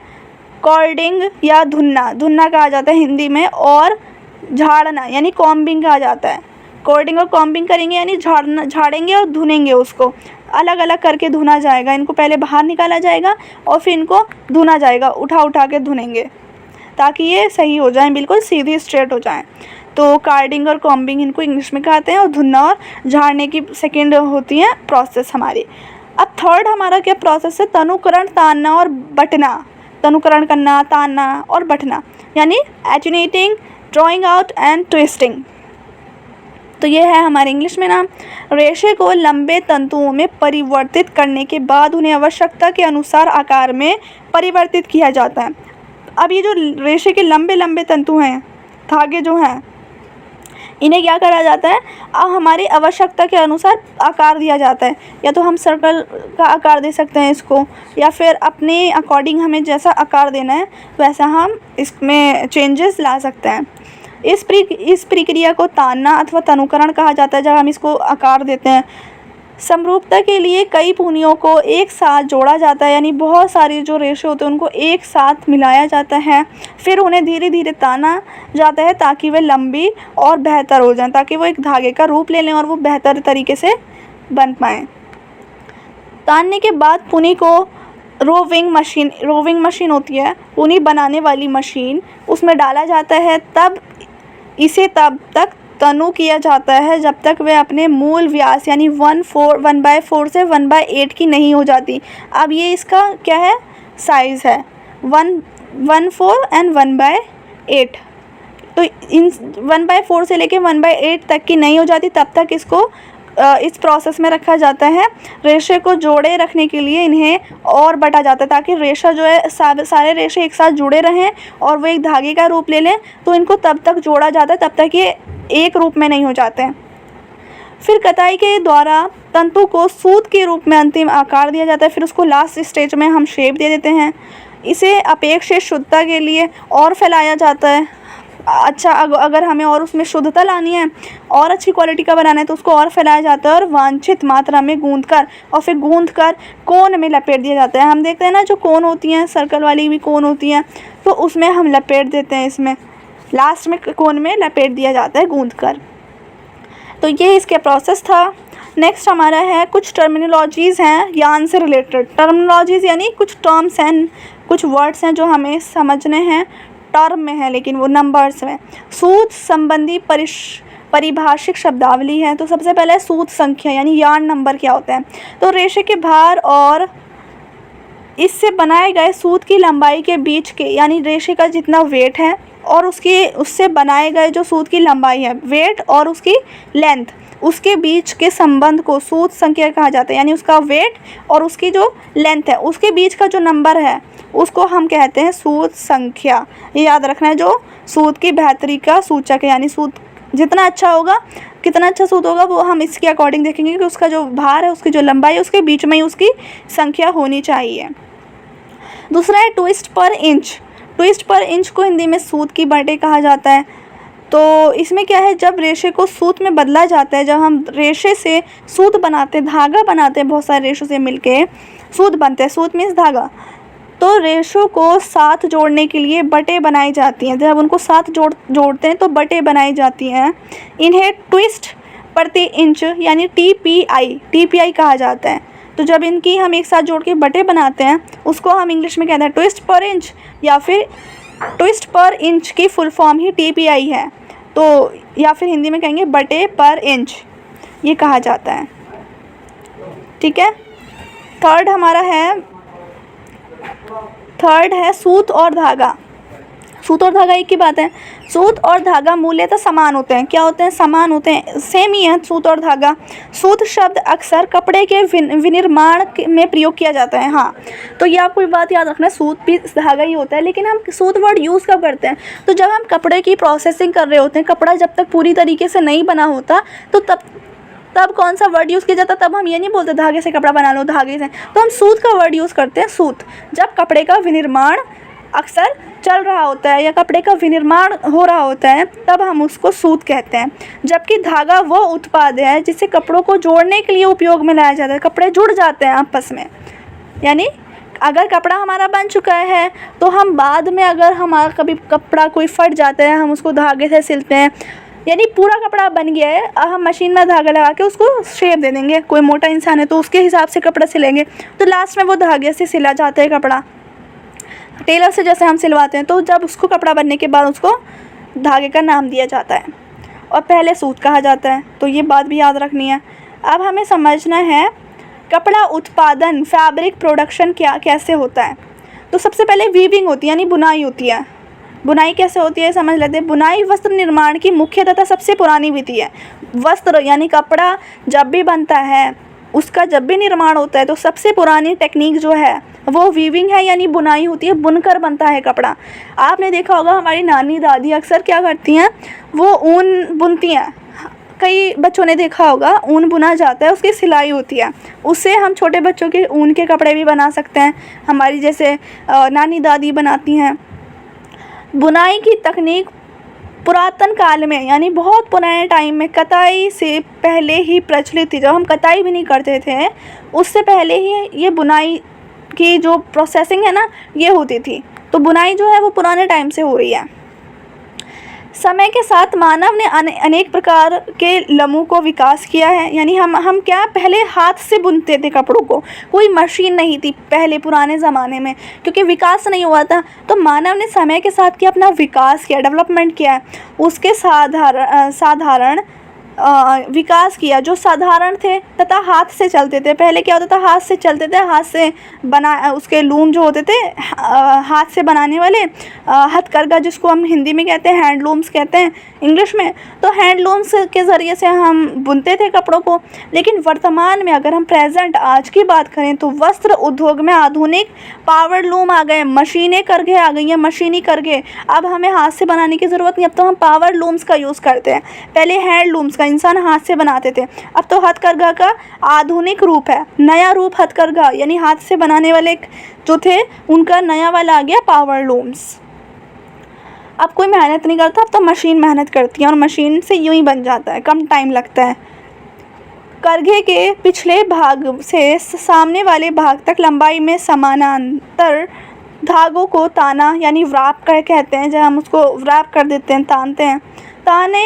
A: कॉर्डिंग या धुनना कहा जाता है हिंदी में, और झाड़ना यानी कॉम्बिंग कहा जाता है। कॉर्डिंग और कॉम्बिंग करेंगे यानी झाड़ेंगे और धुनेंगे, उसको अलग अलग करके धुना जाएगा। इनको पहले बाहर निकाला जाएगा और फिर इनको धुना जाएगा, उठा के धुनेंगे ताकि ये सही हो जाए, बिल्कुल सीधी स्ट्रेट हो जाए। तो कार्डिंग और कॉम्बिंग इनको इंग्लिश में कहते हैं, और धुनना और झाड़ने की सेकेंड होती है प्रोसेस हमारी। अब थर्ड हमारा क्या प्रोसेस है, तनुकरण, तानना और बटना। तनुकरण करना, तानना और बटना, यानी एजुनेटिंग, ड्राइंग आउट एंड ट्विस्टिंग। तो ये है हमारे इंग्लिश में नाम। रेशे को लंबे तंतुओं में परिवर्तित करने के बाद उन्हें आवश्यकता के अनुसार आकार में परिवर्तित किया जाता है। अब ये जो रेशे के लंबे लंबे तंतु हैं, धागे जो हैं, इन्हें क्या करा जाता है, अब हमारी आवश्यकता के अनुसार आकार दिया जाता है। या तो हम सर्कल का आकार दे सकते हैं इसको, या फिर अपने अकॉर्डिंग हमें जैसा आकार देना है वैसा हम इसमें चेंजेस ला सकते हैं। इस प्रक्रिया को तानना अथवा तनुकरण कहा जाता है, जब हम इसको आकार देते हैं। समरूपता के लिए कई पूनियों को एक साथ जोड़ा जाता है, यानी बहुत सारी जो रेशे होते हैं उनको एक साथ मिलाया जाता है, फिर उन्हें धीरे धीरे ताना जाता है ताकि वे लंबी और बेहतर हो जाएं, ताकि वो एक धागे का रूप ले लें और वो बेहतर तरीके से बन पाएँ। तानने के बाद पुनी को रोविंग मशीन होती है, पुनी बनाने वाली मशीन, उसमें डाला जाता है। तब इसे तब तक तनु किया जाता है जब तक वह अपने मूल व्यास यानी 1/4 से 1/8 की नहीं हो जाती। अब ये इसका क्या है, साइज़ है 1/4 एंड 1/8। तो इन 1/4 से लेके 1/8 तक की नहीं हो जाती, तब तक इसको इस प्रोसेस में रखा जाता है। रेशे को जोड़े रखने के लिए इन्हें और बटा जाता है, ताकि रेशा जो है सारे रेशे एक साथ जुड़े रहें और वो एक धागे का रूप ले लें। तो इनको तब तक जोड़ा जाता है तब तक ये एक रूप में नहीं हो जाते हैं। फिर कताई के द्वारा तंतु को सूत के रूप में अंतिम आकार दिया जाता है। फिर उसको लास्ट स्टेज में हम शेप दे देते हैं। इसे अपेक्षित शुद्धता के लिए और फैलाया जाता है। अच्छा, अगर हमें और उसमें शुद्धता लानी है और अच्छी क्वालिटी का बनाना है तो उसको और फैलाया जाता है और वांछित मात्रा में गूंथकर और फिर गूंथकर कोन में लपेट दिया जाता है। हम देखते हैं ना, जो कोन होती हैं, सर्कल वाली भी कोन होती हैं, तो उसमें हम लपेट देते हैं। इसमें लास्ट में कोन में लपेट दिया जाता है गूंथकर। तो ये इसके प्रोसेस था। नेक्स्ट हमारा है कुछ टर्मिनोलॉजीज़ हैं यान से रिलेटेड। टर्मिनोलॉजीज़ यानी कुछ टर्म्स हैं, कुछ वर्ड्स हैं जो हमें समझने हैं। टर्म में है लेकिन वो नंबर्स में। सूत संबंधी परिभाषिक शब्दावली है। तो सबसे पहले सूत संख्या यानी यार्न नंबर क्या होता है। तो रेशे के भार और इससे बनाए गए सूत की लंबाई के बीच के, यानी रेशे का जितना वेट है और उससे बनाए गए जो सूत की लंबाई है, वेट और उसकी लेंथ, उसके बीच के संबंध को सूत संख्या कहा जाता है। यानी उसका वेट और उसकी जो लेंथ है उसके बीच का जो नंबर है उसको हम कहते हैं सूत संख्या। ये याद रखना है, जो सूत की बेहतरी का सूचक है। यानी सूत जितना अच्छा होगा, कितना अच्छा सूत होगा, वो हम इसके अकॉर्डिंग देखेंगे कि उसका जो भार है, उसकी जो लंबाई है, उसके बीच में ही उसकी संख्या होनी चाहिए। दूसरा है ट्विस्ट पर इंच। ट्विस्ट पर इंच को हिंदी में सूत की बटे कहा जाता है। तो इसमें क्या है, जब रेशे को सूत में बदला जाता है, जब हम रेशे से सूत बनाते हैं, धागा बनाते हैं, बहुत सारे रेशों से मिलके सूत बनते हैं, सूत मीन्स धागा, तो रेशों को साथ जोड़ने के लिए बटें बनाई जाती हैं। जब उनको साथ जोड़ते हैं तो बटें बनाई जाती हैं। इन्हें ट्विस्ट प्रति इंच यानी टीपीआई कहा जाता है। तो जब इनकी हम एक साथ जोड़ के बटें बनाते हैं उसको हम इंग्लिश में कहते हैं ट्विस्ट पर इंच, या फिर ट्विस्ट पर इंच की फुल फॉर्म ही टीपीआई है। तो या फिर हिंदी में कहेंगे बटे पर इंच, ये कहा जाता है। ठीक है। थर्ड है सूत और धागा। सूत और धागा एक ही बात है। सूत और धागा मूल्यतः समान होते हैं। क्या होते हैं? समान होते हैं, सेम ही है सूत और धागा। सूत शब्द अक्सर कपड़े के विनिर्माण में प्रयोग किया जाता है। हाँ, तो ये आपको एक बात याद रखना, सूत भी धागा ही होता है, लेकिन हम सूत वर्ड यूज़ कब करते हैं? तो जब हम कपड़े की प्रोसेसिंग कर रहे होते हैं, कपड़ा जब तक पूरी तरीके से नहीं बना होता तो तब कौन सा वर्ड यूज़ किया जाता? तब हम ये नहीं बोलते धागे से कपड़ा बना लो, धागे से, तो हम सूत का वर्ड यूज़ करते हैं, सूत। जब कपड़े का विनिर्माण अक्सर चल रहा होता है या कपड़े का विनिर्माण हो रहा होता है तब हम उसको सूत कहते हैं। जबकि धागा वो उत्पाद है जिसे कपड़ों को जोड़ने के लिए उपयोग में लाया जाता है। कपड़े जुड़ जाते हैं आपस में, यानी अगर कपड़ा हमारा बन चुका है तो हम बाद में, अगर हमारा कभी कपड़ा कोई फट जाता है, हम उसको धागे से सिलते हैं, यानी पूरा कपड़ा बन गया है, हम मशीन में धागा लगा के उसको शेप दे देंगे। कोई मोटा इंसान है तो उसके हिसाब से कपड़ा सिलेंगे, तो लास्ट में वो धागे से सिला जाता है कपड़ा, टेलर से जैसे हम सिलवाते हैं। तो जब उसको कपड़ा बनने के बाद उसको धागे का नाम दिया जाता है और पहले सूत कहा जाता है। तो ये बात भी याद रखनी है। अब हमें समझना है कपड़ा उत्पादन, फैब्रिक प्रोडक्शन कैसे होता है। तो सबसे पहले वीविंग होती है, यानी बुनाई होती है। बुनाई कैसे होती है समझ लेते हैं। बुनाई वस्त्र निर्माण की मुख्य तथा सबसे पुरानी विधि है। वस्त्र यानी कपड़ा जब भी बनता है, उसका जब भी निर्माण होता है तो सबसे पुरानी टेक्निक जो है वो वीविंग है, यानी बुनाई होती है, बुनकर बनता है कपड़ा। आपने देखा होगा हमारी नानी दादी अक्सर क्या करती हैं, वो ऊन बुनती हैं। कई बच्चों ने देखा होगा ऊन बुना जाता है, उसकी सिलाई होती है, उससे हम छोटे बच्चों के ऊन के कपड़े भी बना सकते हैं, हमारी जैसे नानी दादी बनाती हैं। बुनाई की तकनीक पुरातन काल में, यानी बहुत पुराने टाइम में, कताई से पहले ही प्रचलित थी। जब हम कताई भी नहीं करते थे उससे पहले ही ये बुनाई की जो प्रोसेसिंग है ना, ये होती थी। तो बुनाई जो है वो पुराने टाइम से हो रही है। समय के साथ मानव ने अनेक प्रकार के लमों को विकास किया है, यानी हम क्या पहले हाथ से बुनते थे कपड़ों को, कोई मशीन नहीं थी पहले पुराने ज़माने में, क्योंकि विकास नहीं हुआ था। तो मानव ने समय के साथ क्या अपना विकास किया, डेवलपमेंट किया है, उसके साधारण विकास किया जो साधारण थे तथा हाथ से चलते थे। पहले क्या होता था, हाथ से चलते थे, हाथ से बना, उसके लूम जो होते थे हाथ से बनाने वाले, हथकरघा जिसको हम हिंदी में कहते हैं, हैंडलूम्स कहते हैं इंग्लिश में। तो हैंडलूम्स के ज़रिए से हम बुनते थे कपड़ों को। लेकिन वर्तमान में अगर हम प्रेजेंट आज की बात करें तो वस्त्र उद्योग में आधुनिक पावर लूम आ गए, मशीनें करघे आ गई हैं, मशीनी करघे। अब हमें हाथ से बनाने की ज़रूरत नहीं, अब तो हम पावर लूम्स का यूज़ करते हैं। पहले हैंडलूम्स का इंसान हाथ से बनाते थे, अब तो हथकरघा का आधुनिक रूप है, नया रूप हथकरघा, यानी हाथ से बनाने वाले जो थे उनका नया वाला आ गया पावर लूम्स। अब कोई मेहनत नहीं करता, अब तो मशीन मेहनत करती है और मशीन से यूं ही बन जाता है, कम टाइम लगता है। करघे के पिछले भाग से सामने वाले भाग तक लंबाई में समानांतर धागों को ताना यानी व्राप कहते हैं। जब हम उसको व्राप कर देते हैं, तानते हैं, ताने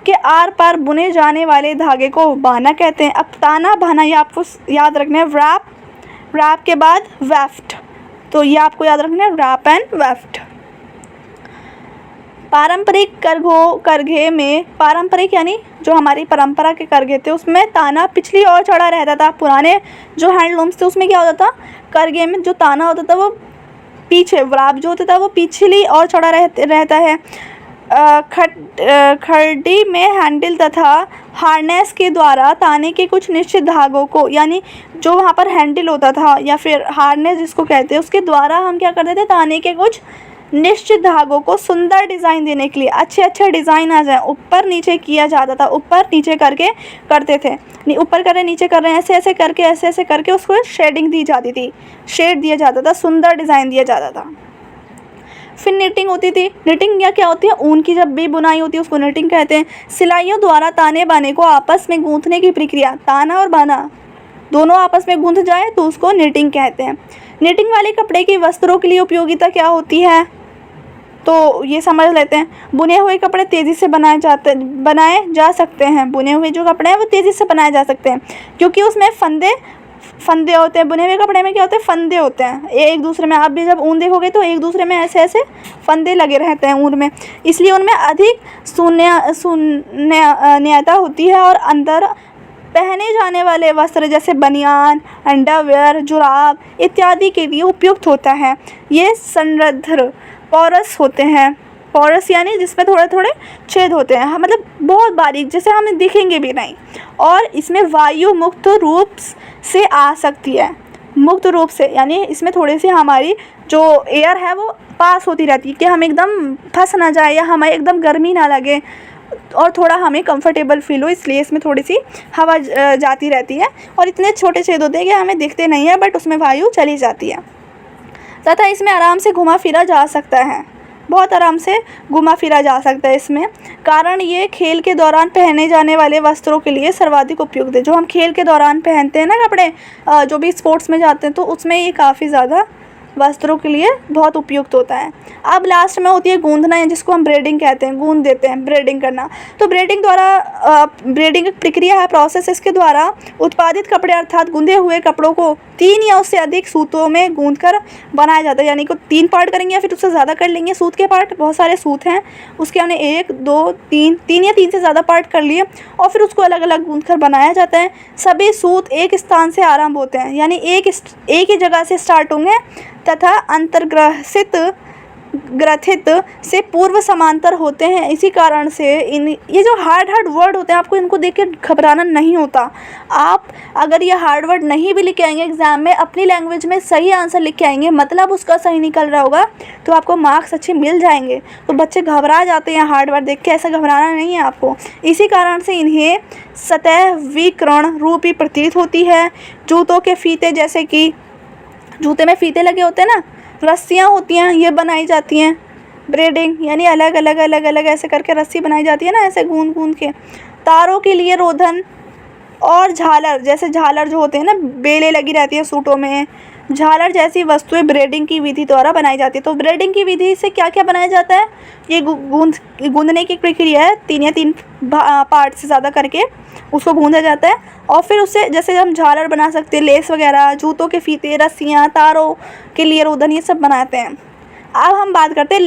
A: के आर पार बुने जाने वाले धागे को बाना कहते हैं। अब ताना बाना ये आपको याद रखना है, व्राप के बाद वेफ्ट, तो ये आपको याद रखना है, व्राप एंड वेफ्ट। पारंपरिक करघे में, पारंपरिक यानी जो हमारी परंपरा के करघे थे उसमें ताना पिछली ओर चढ़ा रहता था। पुराने जो हैंडलूम्स थे उसमें क्या होता था, करघे में जो ताना होता था वो पीछे, व्राप जो होता था वो पिछली ओर चढ़ा रहता है। खड़ी में हैंडल तथा हार्नेस के द्वारा ताने के कुछ निश्चित धागों को, यानी जो वहाँ पर हैंडल होता था या फिर हार्नेस जिसको कहते हैं, उसके द्वारा हम क्या करते थे, ताने के कुछ निश्चित धागों को सुंदर डिज़ाइन देने के लिए, अच्छे डिज़ाइन आ जाए, ऊपर नीचे किया जाता था, ऊपर नीचे करके करते थे, नहीं ऊपर कर रहे नीचे कर रहे हैं, ऐसे करके उसको शेडिंग दी जाती थी, शेड दिया जाता था, सुंदर डिज़ाइन दिया जाता था। फिर निटिंग होती थी। निटिंग या क्या होती है, ऊन की जब भी बुनाई होती है उसको निटिंग कहते हैं। सिलाइयों द्वारा ताने बाने को आपस में गूंथने की प्रक्रिया, ताना और बाना दोनों आपस में गूंथ जाए तो उसको निटिंग कहते हैं। निटिंग वाले कपड़े की वस्त्रों के लिए उपयोगिता क्या होती है, तो ये समझ लेते हैं। बुने हुए कपड़े तेज़ी से बनाए जा सकते हैं। बुने हुए जो कपड़े हैं वो तेज़ी से बनाए जा सकते हैं क्योंकि उसमें फंदे होते हैं। बुने हुए कपड़े में क्या होते हैं, फंदे होते हैं एक दूसरे में। आप भी जब ऊन देखोगे तो एक दूसरे में ऐसे ऐसे फंदे लगे रहते हैं ऊन में, इसलिए उनमें अधिक शून्यता होती है। और अंदर पहने जाने वाले वस्त्र जैसे बनियान, अंडरवेयर, जुराब इत्यादि के लिए उपयुक्त होता है। ये संरद्ध पोरस होते हैं। पोरस यानी जिसमें थोड़े थोड़े छेद होते हैं, मतलब बहुत बारीक, जैसे हमें दिखेंगे भी नहीं। और इसमें वायु मुक्त रूप से आ सकती है। मुक्त रूप से यानी इसमें थोड़ी सी हमारी जो एयर है वो पास होती रहती है कि हम एकदम फंस ना जाए या हमें एकदम गर्मी ना लगे और थोड़ा हमें कंफर्टेबल फील हो, इसलिए इसमें थोड़ी सी हवा जाती रहती है। और इतने छोटे छेद होते हैं कि हमें दिखते नहीं है, बट उसमें वायु चली जाती है। तथा इसमें आराम से घुमा फिरा जा सकता है, बहुत आराम से घुमा फिरा जा सकता है इसमें। कारण ये खेल के दौरान पहने जाने वाले वस्त्रों के लिए सर्वाधिक उपयुक्त है। जो हम खेल के दौरान पहनते हैं ना कपड़े, जो भी स्पोर्ट्स में जाते हैं, तो उसमें ये काफ़ी ज़्यादा वस्त्रों के लिए बहुत उपयुक्त होता है। अब लास्ट में होती है गूंथना, है जिसको हम ब्रेडिंग कहते हैं, गूंथ देते हैं, ब्रेडिंग करना। तो ब्रेडिंग एक प्रक्रिया है, प्रोसेस। इसके द्वारा उत्पादित कपड़े अर्थात गूंधे हुए कपड़ों को 3 या उससे अधिक सूतों में गूंथ कर बनाया जाता है। यानी कि 3 पार्ट करेंगे या फिर उससे ज़्यादा कर लेंगे। सूत के पार्ट, बहुत सारे सूत हैं, उसके हमने 1 2 3 या 3 से ज़्यादा पार्ट कर लिए और फिर उसको अलग अलग गूंथ कर बनाया जाता है। सभी सूत एक स्थान से आरंभ होते हैं, यानी एक ही जगह से स्टार्ट होंगे तथा ग्रथित से पूर्व समांतर होते हैं। इसी कारण से ये जो हार्ड वर्ड होते हैं, आपको इनको देख के घबराना नहीं होता। आप अगर ये हार्ड वर्ड नहीं भी लिख के आएंगे एग्ज़ाम में, अपनी लैंग्वेज में सही आंसर लिख के आएंगे, मतलब उसका सही निकल रहा होगा, तो आपको मार्क्स अच्छे मिल जाएंगे। तो बच्चे घबरा जाते हैं हार्ड वर्ड देख के, ऐसा घबराना नहीं है आपको। इसी कारण से इन्हें सतह विकर्ण रूपी प्रतीत होती है। जूतों के फीते, जैसे कि जूते में फीते लगे होते हैं ना, रस्सियाँ होती हैं, ये बनाई जाती हैं। ब्रेडिंग यानी अलग अलग ऐसे करके रस्सी बनाई जाती है ना, ऐसे गूंद के। तारों के लिए रोधन और झालर, जैसे झालर जो होते हैं ना, बेलें लगी रहती है सूटों में, झालर जैसी वस्तुएं ब्रेडिंग की विधि द्वारा बनाई जाती है। तो ब्रेडिंग की विधि से क्या क्या बनाया जाता है, ये गूंदने की प्रक्रिया है। 3 या 3 पार्ट से ज़्यादा करके उसको गूंदा जाता है और फिर उससे जैसे हम झालर बना सकते हैं, लेस वगैरह, जूतों के फीते, रस्सियाँ, तारों के लिए रोधन, ये सब बनाते हैं। अब हम बात करते हैं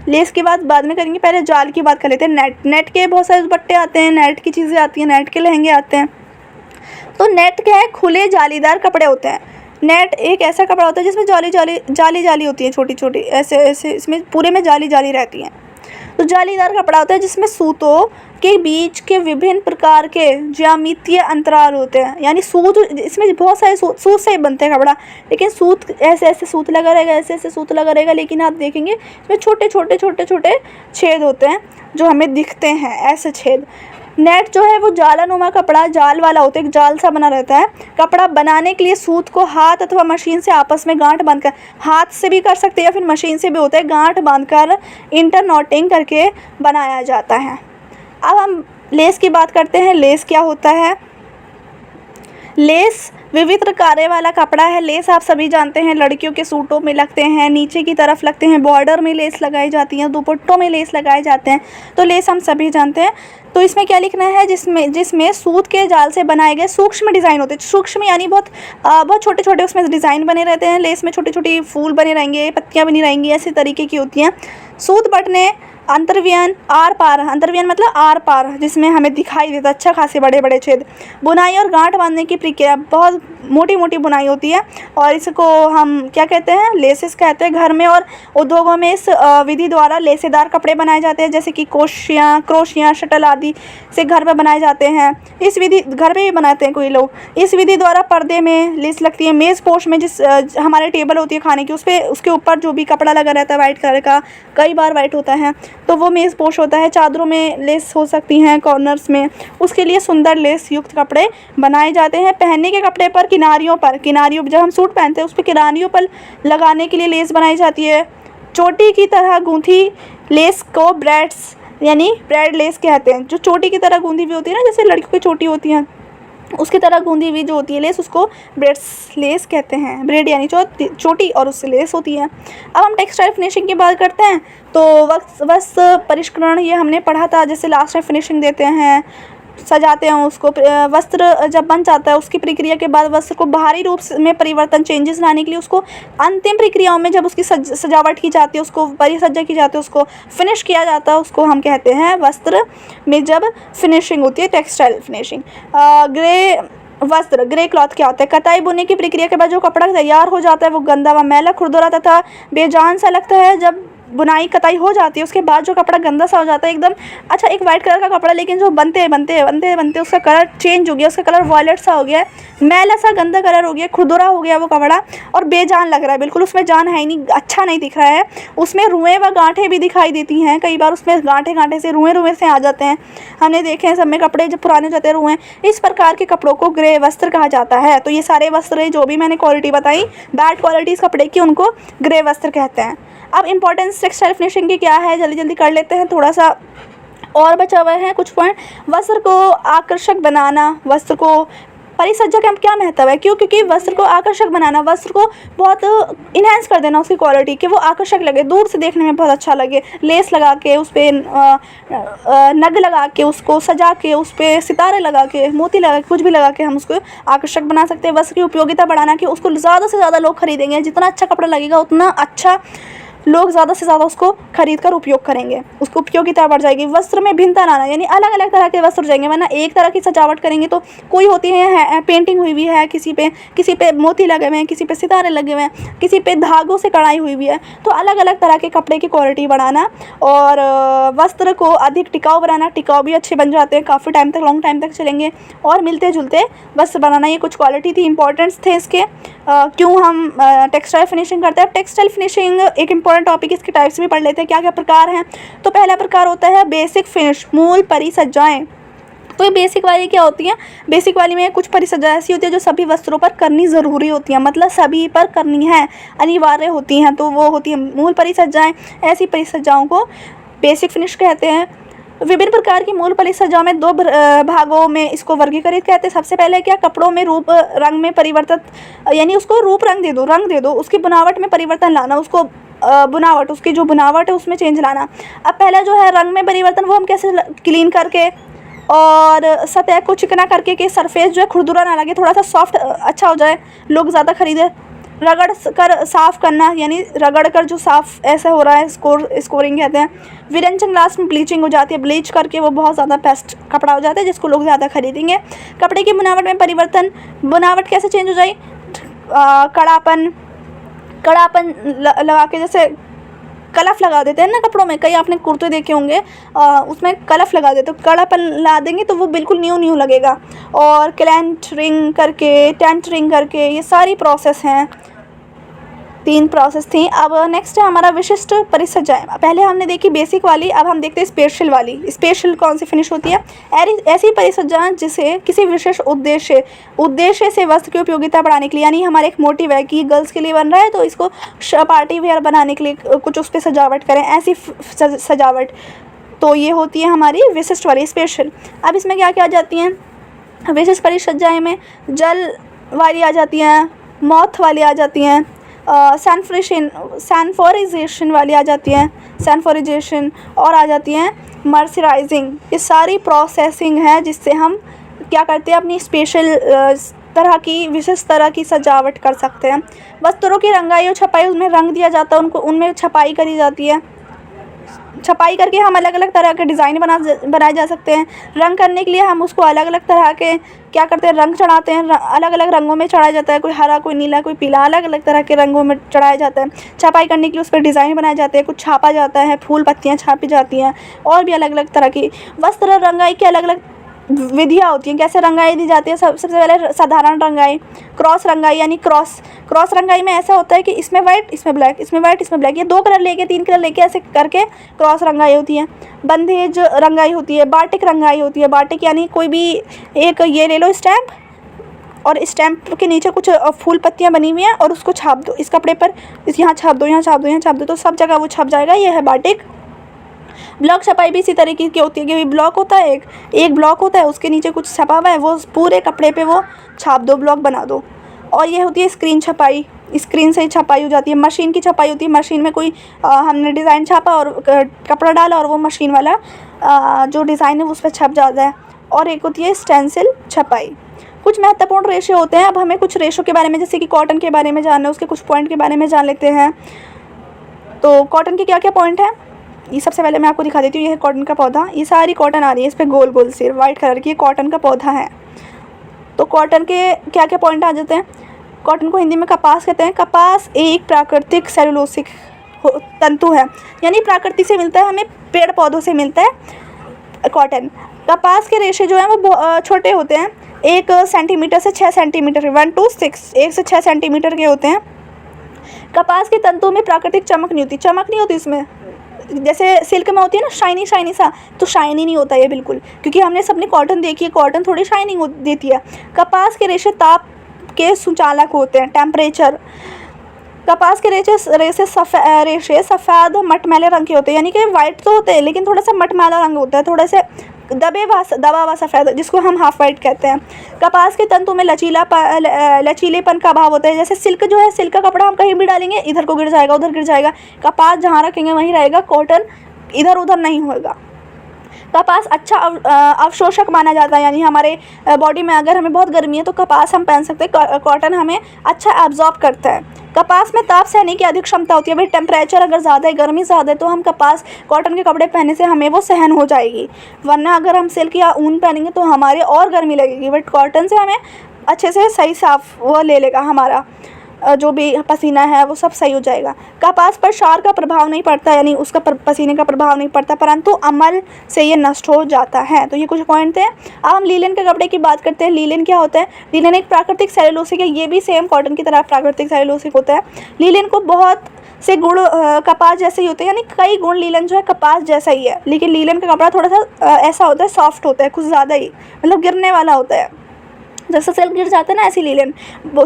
A: लेस की बात बाद में करेंगे, पहले जाल की बात कर लेते हैं। नेट के बहुत सारे दुपट्टे आते हैं, नेट की चीज़ें आती हैं, नेट के लहंगे आते हैं। तो नेट क्या है, खुले जालीदार कपड़े होते हैं। नेट एक ऐसा कपड़ा होता है जिसमें जाली होती है, छोटी छोटी ऐसे इसमें पूरे में जाली रहती है। तो जालीदार कपड़ा होता है जिसमें सूतों के बीच के विभिन्न प्रकार के ज्यामितीय अंतराल होते हैं। यानी सूत, इसमें बहुत सारे सूत से ही बनते हैं कपड़ा, लेकिन सूत ऐसे सूत लगा रहेगा, ऐसे सूत लगा रहेगा, लेकिन आप देखेंगे इसमें छोटे छोटे छेद होते हैं जो हमें दिखते हैं, ऐसे छेद। नेट जो है वो जालानुमा कपड़ा, जाल वाला होता है, एक जाल सा बना रहता है। कपड़ा बनाने के लिए सूत को हाथ अथवा मशीन से आपस में गांठ बांधकर, हाथ से भी कर सकते हैं या फिर मशीन से भी होता है, गांठ बांधकर इंटरनॉटिंग करके बनाया जाता है। अब हम लेस की बात करते हैं। लेस क्या होता है, लेस विविध कार्य वाला कपड़ा है। लेस आप सभी जानते हैं, लड़कियों के सूटों में लगते हैं, नीचे की तरफ लगते हैं, बॉर्डर में लेस लगाई जाती हैं, दुपट्टों में लेस लगाए जाते हैं। तो लेस हम सभी जानते हैं। तो इसमें क्या लिखना है, जिसमें सूत के जाल से बनाए गए सूक्ष्म डिज़ाइन होते हैं। सूक्ष्म यानी बहुत छोटे छोटे उसमें डिज़ाइन बने रहते हैं। लेस में छोटे छोटे फूल बने रहेंगे, पत्तियाँ बनी रहेंगी, ऐसे तरीके की होती हैं। सूत बटने, अंतर्व्यन, आर पार, अंतर्व्यन मतलब आर पार, जिसमें हमें दिखाई देता अच्छा खासे बड़े छेद। बुनाई और गांठ बांधने की प्रक्रिया, बहुत मोटी बुनाई होती है और इसको हम क्या कहते हैं, लेसेस कहते हैं। घर में और उद्योगों में इस विधि द्वारा लेसेदार कपड़े बनाए जाते हैं, जैसे कि क्रोशियाँ, शटल आदि से घर में बनाए जाते हैं। इस विधि घर में भी बनाते हैं कोई लोग। इस विधि द्वारा पर्दे में लेस लगती है। मेज़ पोश में, जिस हमारे टेबल होती है खाने की, उसके ऊपर जो भी कपड़ा लगा रहता है वाइट कलर का, कई बार वाइट होता है, तो वो मेज़ पोश होता है। चादरों में लेस हो सकती हैं, कॉर्नर्स में, उसके लिए सुंदर लेस युक्त कपड़े बनाए जाते हैं। पहनने के कपड़े पर किनारियों जब हम सूट पहनते हैं उस पर किनारियों पर लगाने के लिए लेस बनाई जाती है। चोटी की तरह गूंथी लेस को ब्रेड्स यानी ब्रेड लेस कहते हैं। जो चोटी की तरह गूंदी हुई होती है ना, जैसे लड़कियों की चोटी होती है, उसकी तरह गूंदी हुई जो होती है लेस, उसको ब्रेड्स लेस कहते हैं। ब्रेड यानी चोटी और उससे लेस होती है। अब हम टेक्सटाइल फिनिशिंग की बात करते हैं तो वस्त्र परिष्करण ये हमने पढ़ा था। जैसे लास्ट में फिनिशिंग देते हैं, सजाते हैं उसको। वस्त्र जब बन जाता है उसकी प्रक्रिया के बाद वस्त्र को बाहरी रूप में परिवर्तन चेंजेस लाने के लिए उसको अंतिम प्रक्रियाओं में जब उसकी सजावट की जाती है, उसको परिसज्जा की जाती है, उसको फिनिश किया जाता है, उसको हम कहते हैं वस्त्र में जब फिनिशिंग होती है, टेक्सटाइल फिनिशिंग। ग्रे वस्त्र, ग्रे क्लॉथ क्या होता है? कताई बुनने की प्रक्रिया के बाद जो कपड़ा तैयार हो जाता है वो गंदा व मैला, खुरदुरा तथा बेजान सा लगता है। जब बुनाई कताई हो जाती है उसके बाद जो कपड़ा गंदा सा हो जाता है एकदम। अच्छा, एक वाइट कलर का कपड़ा, लेकिन जो बनते उसका कलर चेंज हो गया, उसका कलर वॉयलेट सा हो गया है, मैला सा गंदा कलर हो गया, खुरदुरा हो गया वो कपड़ा और बेजान लग रहा है, बिल्कुल उसमें जान है ही नहीं, अच्छा नहीं दिख रहा है। उसमें रुएँ व गांठें भी दिखाई देती हैं, कई बार उसमें गांठे से रुएँ से आ जाते हैं। हमने देखे हैं सब में कपड़े जब पुराने हो जाते हैं रुएँ। इस प्रकार के कपड़ों को ग्रे वस्त्र कहा जाता है। तो ये सारे वस्त्र जो भी मैंने क्वालिटी बताई बैड क्वालिटी इस कपड़े की, उनको ग्रे वस्त्र कहते हैं। अब इंपॉर्टेंस टेक्सटाइल फिनिशिंग की क्या है, जल्दी जल्दी कर लेते हैं, थोड़ा सा और बचा हुआ है कुछ पॉइंट। वस्त्र को आकर्षक बनाना, वस्त्र को परिसज्जा का क्या महत्व है? क्योंकि वस्त्र को आकर्षक बनाना, वस्त्र को बहुत इन्हेंस कर देना उसकी क्वालिटी, कि वो आकर्षक लगे, दूर से देखने में बहुत अच्छा लगे। लेस लगा के उस पर नग लगा के, उसको सजा के, उस पर सितारे लगा के, मोती लगा के, कुछ भी लगा के हम उसको आकर्षक बना सकते हैं। वस्त्र की उपयोगिता बढ़ाना, कि उसको ज़्यादा से ज़्यादा लोग खरीदेंगे, जितना अच्छा कपड़ा लगेगा उतना अच्छा लोग ज़्यादा से ज़्यादा उसको खरीद कर उपयोग करेंगे, उसको उपयोगिता बढ़ जाएगी। वस्त्र में भिन्नता लाना, यानी अलग अलग तरह के वस्त्र हो जाएंगे, वरना एक तरह की सजावट करेंगे तो कोई होती है पेंटिंग हुई है, किसी पे मोती लगे हुए हैं, किसी पे सितारे लगे हुए हैं, किसी पे धागों से कढ़ाई हुई है। तो अलग अलग तरह के कपड़े की क्वालिटी बढ़ाना और वस्त्र को अधिक टिकाऊ बनाना, टिकाऊ भी अच्छे बन जाते हैं, काफ़ी टाइम तक, लॉन्ग टाइम तक चलेंगे, और मिलते जुलते वस्त्र बनाना। ये कुछ क्वालिटी थी, इंपॉर्टेंट्स थे इसके। क्यों हम टेक्सटाइल फिनिशिंग करते हैं। टेक्सटाइल फिनिशिंग एक इंपॉर्टेंट टॉपिक, इसके टाइप्स भी पढ़ लेते हैं, क्या क्या प्रकार हैं। तो पहला प्रकार होता है बेसिक फिनिश, मूल परिसज्जाएं। तो ये बेसिक वाली क्या होती हैं? बेसिक वाली में कुछ परिसज्जा ऐसी होती है जो सभी वस्त्रों पर करनी ज़रूरी होती है, मतलब सभी पर करनी है, अनिवार्य होती हैं, तो वो होती है मूल परिसज्जाएं। ऐसी परिसज्जाओं को बेसिक फिनिश कहते हैं। विभिन्न प्रकार की मूल परिसज्जाओं में दो भागों में इसको वर्गीकृत कहते हैं। सबसे पहले क्या, कपड़ों में रूप रंग में परिवर्तित, यानी उसको रूप रंग दे दो, उसकी बनावट में परिवर्तन लाना, उसको बुनावट, उसकी जो बुनावट है उसमें चेंज लाना। अब पहला जो है रंग में परिवर्तन, वो हम कैसे क्लीन करके और सतह को चिकना करके, कि सरफेस जो है खुरदुरा ना लगे, थोड़ा सा सॉफ्ट अच्छा हो जाए, लोग ज़्यादा खरीदे। रगड़ कर साफ़ करना, यानी रगड़ कर जो साफ़ ऐसा हो रहा है, स्कोरिंग कहते हैं। विरेचन, लास्ट में ब्लीचिंग हो जाती है, ब्लीच करके वो बहुत ज़्यादा बेस्ट कपड़ा हो जाता है जिसको लोग ज़्यादा खरीदेंगे। कपड़े की बनावट में परिवर्तन, बनावट कैसे चेंज हो जाए, कड़ापन लगा के, जैसे कलफ लगा देते हैं ना कपड़ों में, कई आपने कुर्ते देखे होंगे, उसमें कलफ लगा देते, तो कड़ापन ला देंगे तो वो बिल्कुल न्यू लगेगा। और टेंटरिंग करके ये सारी प्रोसेस हैं, 3 प्रोसेस थी। अब नेक्स्ट है हमारा विशिष्ट परिसज्जाएं। पहले हमने देखी बेसिक वाली, अब हम देखते हैं स्पेशल वाली। स्पेशल कौन सी फिनिश होती है? ऐसी परिसज्जाएं जिसे किसी विशेष उद्देश्य से वस्त्र की उपयोगिता बढ़ाने के लिए, यानी हमारा एक मोटिव है कि गर्ल्स के लिए बन रहा है तो इसको पार्टी वेयर बनाने के लिए कुछ उस पर सजावट करें, ऐसी सजावट, तो ये होती है हमारी विशिष्ट वाली, स्पेशल। अब इसमें क्या क्या आ जाती हैं विशिष्ट परिसज्जाएं में? जल वाली आ जाती हैं, मॉथ वाली आ जाती हैं, सैनफोराइजेशन वाली आ जाती हैं, सैनफोराइजेशन, और आ जाती हैं मर्सराइजिंग। ये सारी प्रोसेसिंग है जिससे हम क्या करते हैं, अपनी स्पेशल तरह की, विशेष तरह की सजावट कर सकते हैं। वस्त्रों की रंगाई और छपाई, उसमें रंग दिया जाता है, उनमें छपाई करी जाती है। छपाई करके हम अलग अलग तरह के डिज़ाइन बनाए जा सकते हैं। रंग करने के लिए हम उसको अलग अलग तरह के क्या करते हैं, रंग चढ़ाते हैं, अलग अलग रंगों में चढ़ाया जाता है, कोई हरा, कोई नीला, कोई पीला, अलग अलग तरह के रंगों में चढ़ाया जाता है। छपाई करने के लिए उस पर डिज़ाइन बनाए जाते हैं, कुछ छापा जाता है, फूल पत्तियाँ छापी जाती हैं, और भी अलग अलग तरह की वस्त्र रंगाई की अलग अलग विधियाँ होती हैं। कैसे रंगाई दी जाती है? सबसे पहले साधारण रंगाई, क्रॉस रंगाई, यानी क्रॉस रंगाई में ऐसा होता है कि इसमें वाइट, इसमें ब्लैक, इसमें वाइट, इसमें ब्लैक, ये 2 कलर लेके 3 कलर लेके ऐसे करके क्रॉस रंगाई होती है। बंधेज रंगाई होती है, बाटिक रंगाई होती है। बाटिक यानी कोई भी एक, ये ले लो स्टैम्प, और स्टैम्प के नीचे कुछ फूल पत्तियाँ बनी हुई हैं और उसको छाप दो इस कपड़े पर, यहाँ छाप दो, यहाँ छाप दो, यहाँ छाप दो, तो सब जगह वो छप जाएगा। ये है बाटिक। ब्लॉक छपाई भी इसी तरीके की होती है कि ब्लॉक होता है, एक ब्लॉक होता है, उसके नीचे कुछ छपा हुआ है, वो पूरे कपड़े पे वो छाप दो, ब्लॉक बना दो। और ये होती है स्क्रीन छपाई, स्क्रीन से ही छपाई हो जाती है। मशीन की छपाई होती है, मशीन में कोई हमने डिज़ाइन छापा और कपड़ा डाला और वो मशीन वाला जो डिज़ाइन है उस पर छप जाता है। और एक होती है स्टेंसिल छपाई। कुछ महत्वपूर्ण रेशे होते हैं। अब हमें कुछ रेशों के बारे में, जैसे कि कॉटन के बारे में जानना है, उसके कुछ पॉइंट के बारे में जान लेते हैं। तो कॉटन के क्या क्या पॉइंट हैं, ये सबसे पहले मैं आपको दिखा देती हूँ। ये है कॉटन का पौधा, ये सारी कॉटन आ रही है इस पर गोल गोल से वाइट कलर की, कॉटन का पौधा है। तो कॉटन के क्या क्या पॉइंट आ जाते हैं। कॉटन को हिंदी में कपास कहते हैं। कपास एक प्राकृतिक सेलुलोसिक तंतु है, यानी प्रकृति से मिलता है, हमें पेड़ पौधों से मिलता है कॉटन। कपास के रेशे जो हैं वो छोटे होते हैं, 1 सेंटीमीटर से 6 सेंटीमीटर, 1 to 6, 1 से 6 सेंटीमीटर के होते हैं। कपास के तंतुओं में प्राकृतिक चमक नहीं होती इसमें, जैसे सिल्क में होती है ना शाइनी शाइनी सा, तो शाइनी नहीं होता ये बिल्कुल, क्योंकि हमने सबने कॉटन देखी है, कॉटन थोड़ी शाइनिंग देती है। कपास के रेशे ताप के सुचालक होते हैं, टेम्परेचर। कपास के रेशे सफ़ेद मटमैले रंग के होते हैं, यानी कि वाइट तो होते हैं लेकिन थोड़ा सा मटमैला रंग होता है, थोड़ा से दबा हुआ सफ़ेद, जिसको हम हाफ वाइट कहते हैं। कपास के तंतु में लचीलेपन का अभाव होता है। जैसे सिल्क जो है, सिल्क का कपड़ा हम कहीं भी डालेंगे इधर को गिर जाएगा, उधर गिर जाएगा। कपास जहाँ रखेंगे वहीं रहेगा, कॉटन इधर उधर नहीं होगा। कपास अच्छा अवशोषक माना जाता है, यानी हमारे बॉडी में अगर हमें बहुत गर्मी है तो कपास हम पहन सकते हैं, कॉटन हमें अच्छा एब्जॉर्ब करता है। कपास में ताप सहने की अधिक क्षमता होती है। भाई टेम्परेचर अगर ज़्यादा है, गर्मी ज़्यादा है, तो हम कॉटन के कपड़े पहनने से हमें वो सहन हो जाएगी, वरना अगर हम सिल्क या ऊन पहनेंगे तो हमारे और गर्मी लगेगी। बट कॉटन से हमें अच्छे से सही साफ वो ले लेगा, हमारा जो भी पसीना है वो सब सही हो जाएगा। कपास पर क्षार का प्रभाव नहीं पड़ता, यानी उसका पसीने का प्रभाव नहीं पड़ता, परंतु अमल से ये नष्ट हो जाता है। तो ये कुछ पॉइंट थे। अब हम लीलन के कपड़े की बात करते हैं। लीलन क्या होता है। लीलन एक प्राकृतिक सेलुलोसिक है, ये भी सेम कॉटन की तरह प्राकृतिक सेलुलोसिक होता है। लीलन को बहुत से गुण कपास जैसे ही होते हैं, यानी कई गुण लीलन जो है कपास जैसा ही है, लेकिन लीलन का कपड़ा थोड़ा सा ऐसा होता है, सॉफ्ट होता है, कुछ ज़्यादा ही, मतलब गिरने वाला होता है। जैसे सिल्क गिर जाता है ना, ऐसी लीलन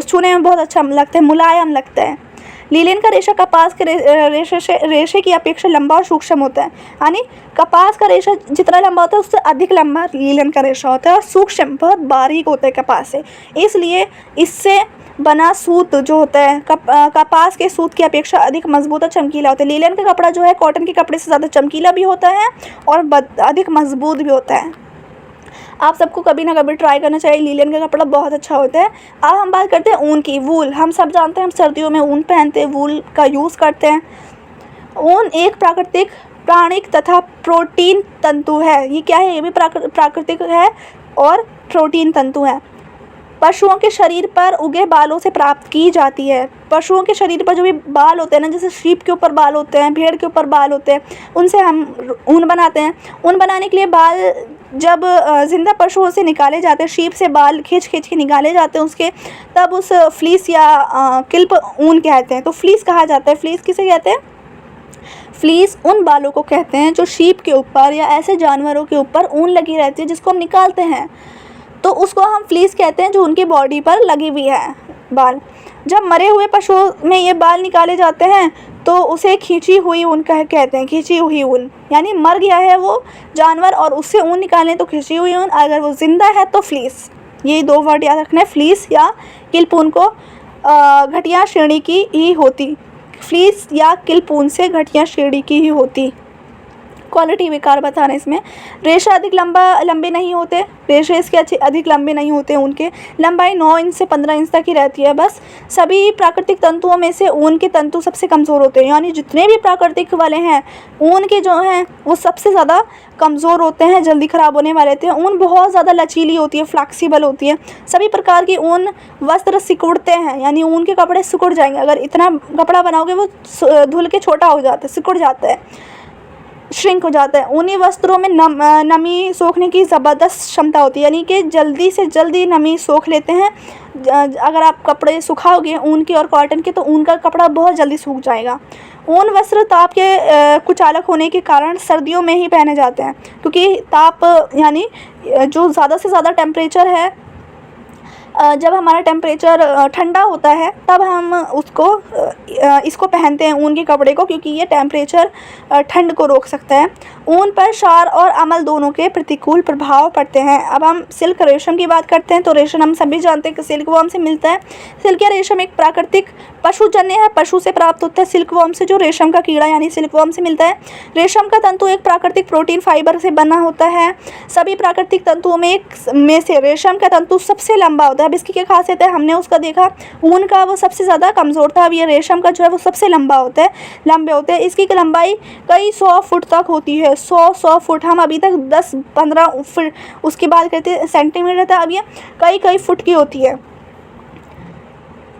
A: छूने में बहुत अच्छा लगता है, मुलायम लगता है। लीलन का रेशा कपास के रेशे की अपेक्षा लंबा और सूक्ष्म होता है, यानी कपास का रेशा जितना लंबा होता है उससे अधिक लंबा लीलन का रेशा होता है, और सूक्ष्म बहुत बारीक होता है कपास से। इसलिए इससे बना सूत जो होता है कपास के सूत की अपेक्षा अधिक मजबूत और चमकीला होता है। लीलन का कपड़ा जो है कॉटन के कपड़े से ज़्यादा चमकीला भी होता है और अधिक मजबूत भी होता है। आप सबको कभी ना कभी ट्राई करना चाहिए, लीलन का कपड़ा बहुत अच्छा होता है। अब हम बात करते हैं ऊन की। वूल, हम सब जानते हैं, हम सर्दियों में ऊन पहनते हैं, वूल का यूज़ करते हैं। ऊन एक प्राकृतिक प्राणिक तथा प्रोटीन तंतु है। ये क्या है, ये भी प्राकृतिक है और प्रोटीन तंतु है। पशुओं के शरीर पर उगे बालों से प्राप्त की जाती है। पशुओं के शरीर पर जो भी बाल होते हैं ना, जैसे शीप के ऊपर बाल होते हैं, भेड़ के ऊपर बाल होते हैं, उनसे हम ऊन बनाते हैं। ऊन बनाने के लिए बाल जब जिंदा पशुओं से निकाले जाते हैं, शीप से बाल खींच के निकाले जाते हैं उसके, तब उस फ्लीस या किल्प ऊन कहते हैं। तो फ्लीस कहा जाता है। फ्लीस किसे कहते हैं। फ्लीस उन बालों को कहते हैं जो शीप के ऊपर या ऐसे जानवरों के ऊपर ऊन लगी रहती है जिसको हम निकालते हैं, तो उसको हम फ्लीस कहते हैं, जो उनकी बॉडी पर लगी हुई है बाल। जब मरे हुए पशुओं में ये बाल निकाले जाते हैं तो उसे खींची हुई ऊन कहते हैं। खींची हुई ऊन यानी मर गया है वो जानवर और उससे ऊन निकालें तो खींची हुई ऊन, अगर वो ज़िंदा है तो फ्लीस। ये दो वर्ड याद रखना है, फ्लीस या किल्प ऊन को घटिया श्रेणी की ही होती। फ्लीस या किल्प ऊन से घटिया श्रेणी की ही होती। क्वालिटी बेकार बताना इसमें। रेशा अधिक लंबे नहीं होते, रेशे इसके अधिक लंबे नहीं होते। उनके लंबाई 9 इंच से 15 इंच तक ही रहती है बस। सभी प्राकृतिक तंतुओं में से ऊन के तंतु सबसे कमज़ोर होते हैं, यानी जितने भी प्राकृतिक वाले हैं ऊन के जो हैं वो सबसे ज़्यादा कमज़ोर होते हैं, जल्दी ख़राब होने वाले होते हैं। ऊन बहुत ज़्यादा लचीली होती है, फ्लेक्सिबल होती है। सभी प्रकार की ऊन वस्त्र सिकुड़ते हैं, यानी ऊन के कपड़े सिकुड़ जाएंगे। अगर इतना कपड़ा बनाओगे वो धुल के छोटा हो जाता है, सिकुड़ जाता है, श्रिंक हो जाता है। ऊनी वस्त्रों में नमी सोखने की ज़बरदस्त क्षमता होती है, यानी कि जल्दी से जल्दी नमी सोख लेते हैं। अगर आप कपड़े सुखाओगे ऊन के और कॉटन के तो ऊन का कपड़ा बहुत जल्दी सूख जाएगा। ऊन वस्त्र ताप के कुचालक होने के कारण सर्दियों में ही पहने जाते हैं, क्योंकि ताप यानी जो ज़्यादा से ज़्यादा टेम्परेचर है जब हमारा टेम्परेचर ठंडा होता है तब हम इसको पहनते हैं, ऊन के कपड़े को, क्योंकि ये टेम्परेचर ठंड को रोक सकता है। ऊन पर क्षार और अम्ल दोनों के प्रतिकूल प्रभाव पड़ते हैं। अब हम सिल्क रेशम की बात करते हैं। तो रेशम हम सभी जानते हैं कि सिल्क वॉर्म से मिलता है। सिल्क या रेशम एक प्राकृतिक पशुजन्य है, पशु से प्राप्त होता है। सिल्क वॉर्म से जो रेशम का कीड़ा यानी सिल्क वॉर्म से मिलता है। रेशम का तंतु एक प्राकृतिक प्रोटीन फाइबर से बना होता है। सभी प्राकृतिक तंतुओं में से रेशम का तंतु सबसे लंबा होता है। अब इसकी क्या खासियत है, हमने उसका देखा, ऊन का वो सबसे ज़्यादा कमज़ोर था। अब ये रेशम का जो है वो सबसे लंबा होता है, लंबे होते हैं। इसकी लंबाई कई 100 फुट तक होती है। 100 फुट। हम अभी तक 10-15 फुट उसकी बात करते हैं, सेंटीमीटर था, अब ये कई फुट की होती है।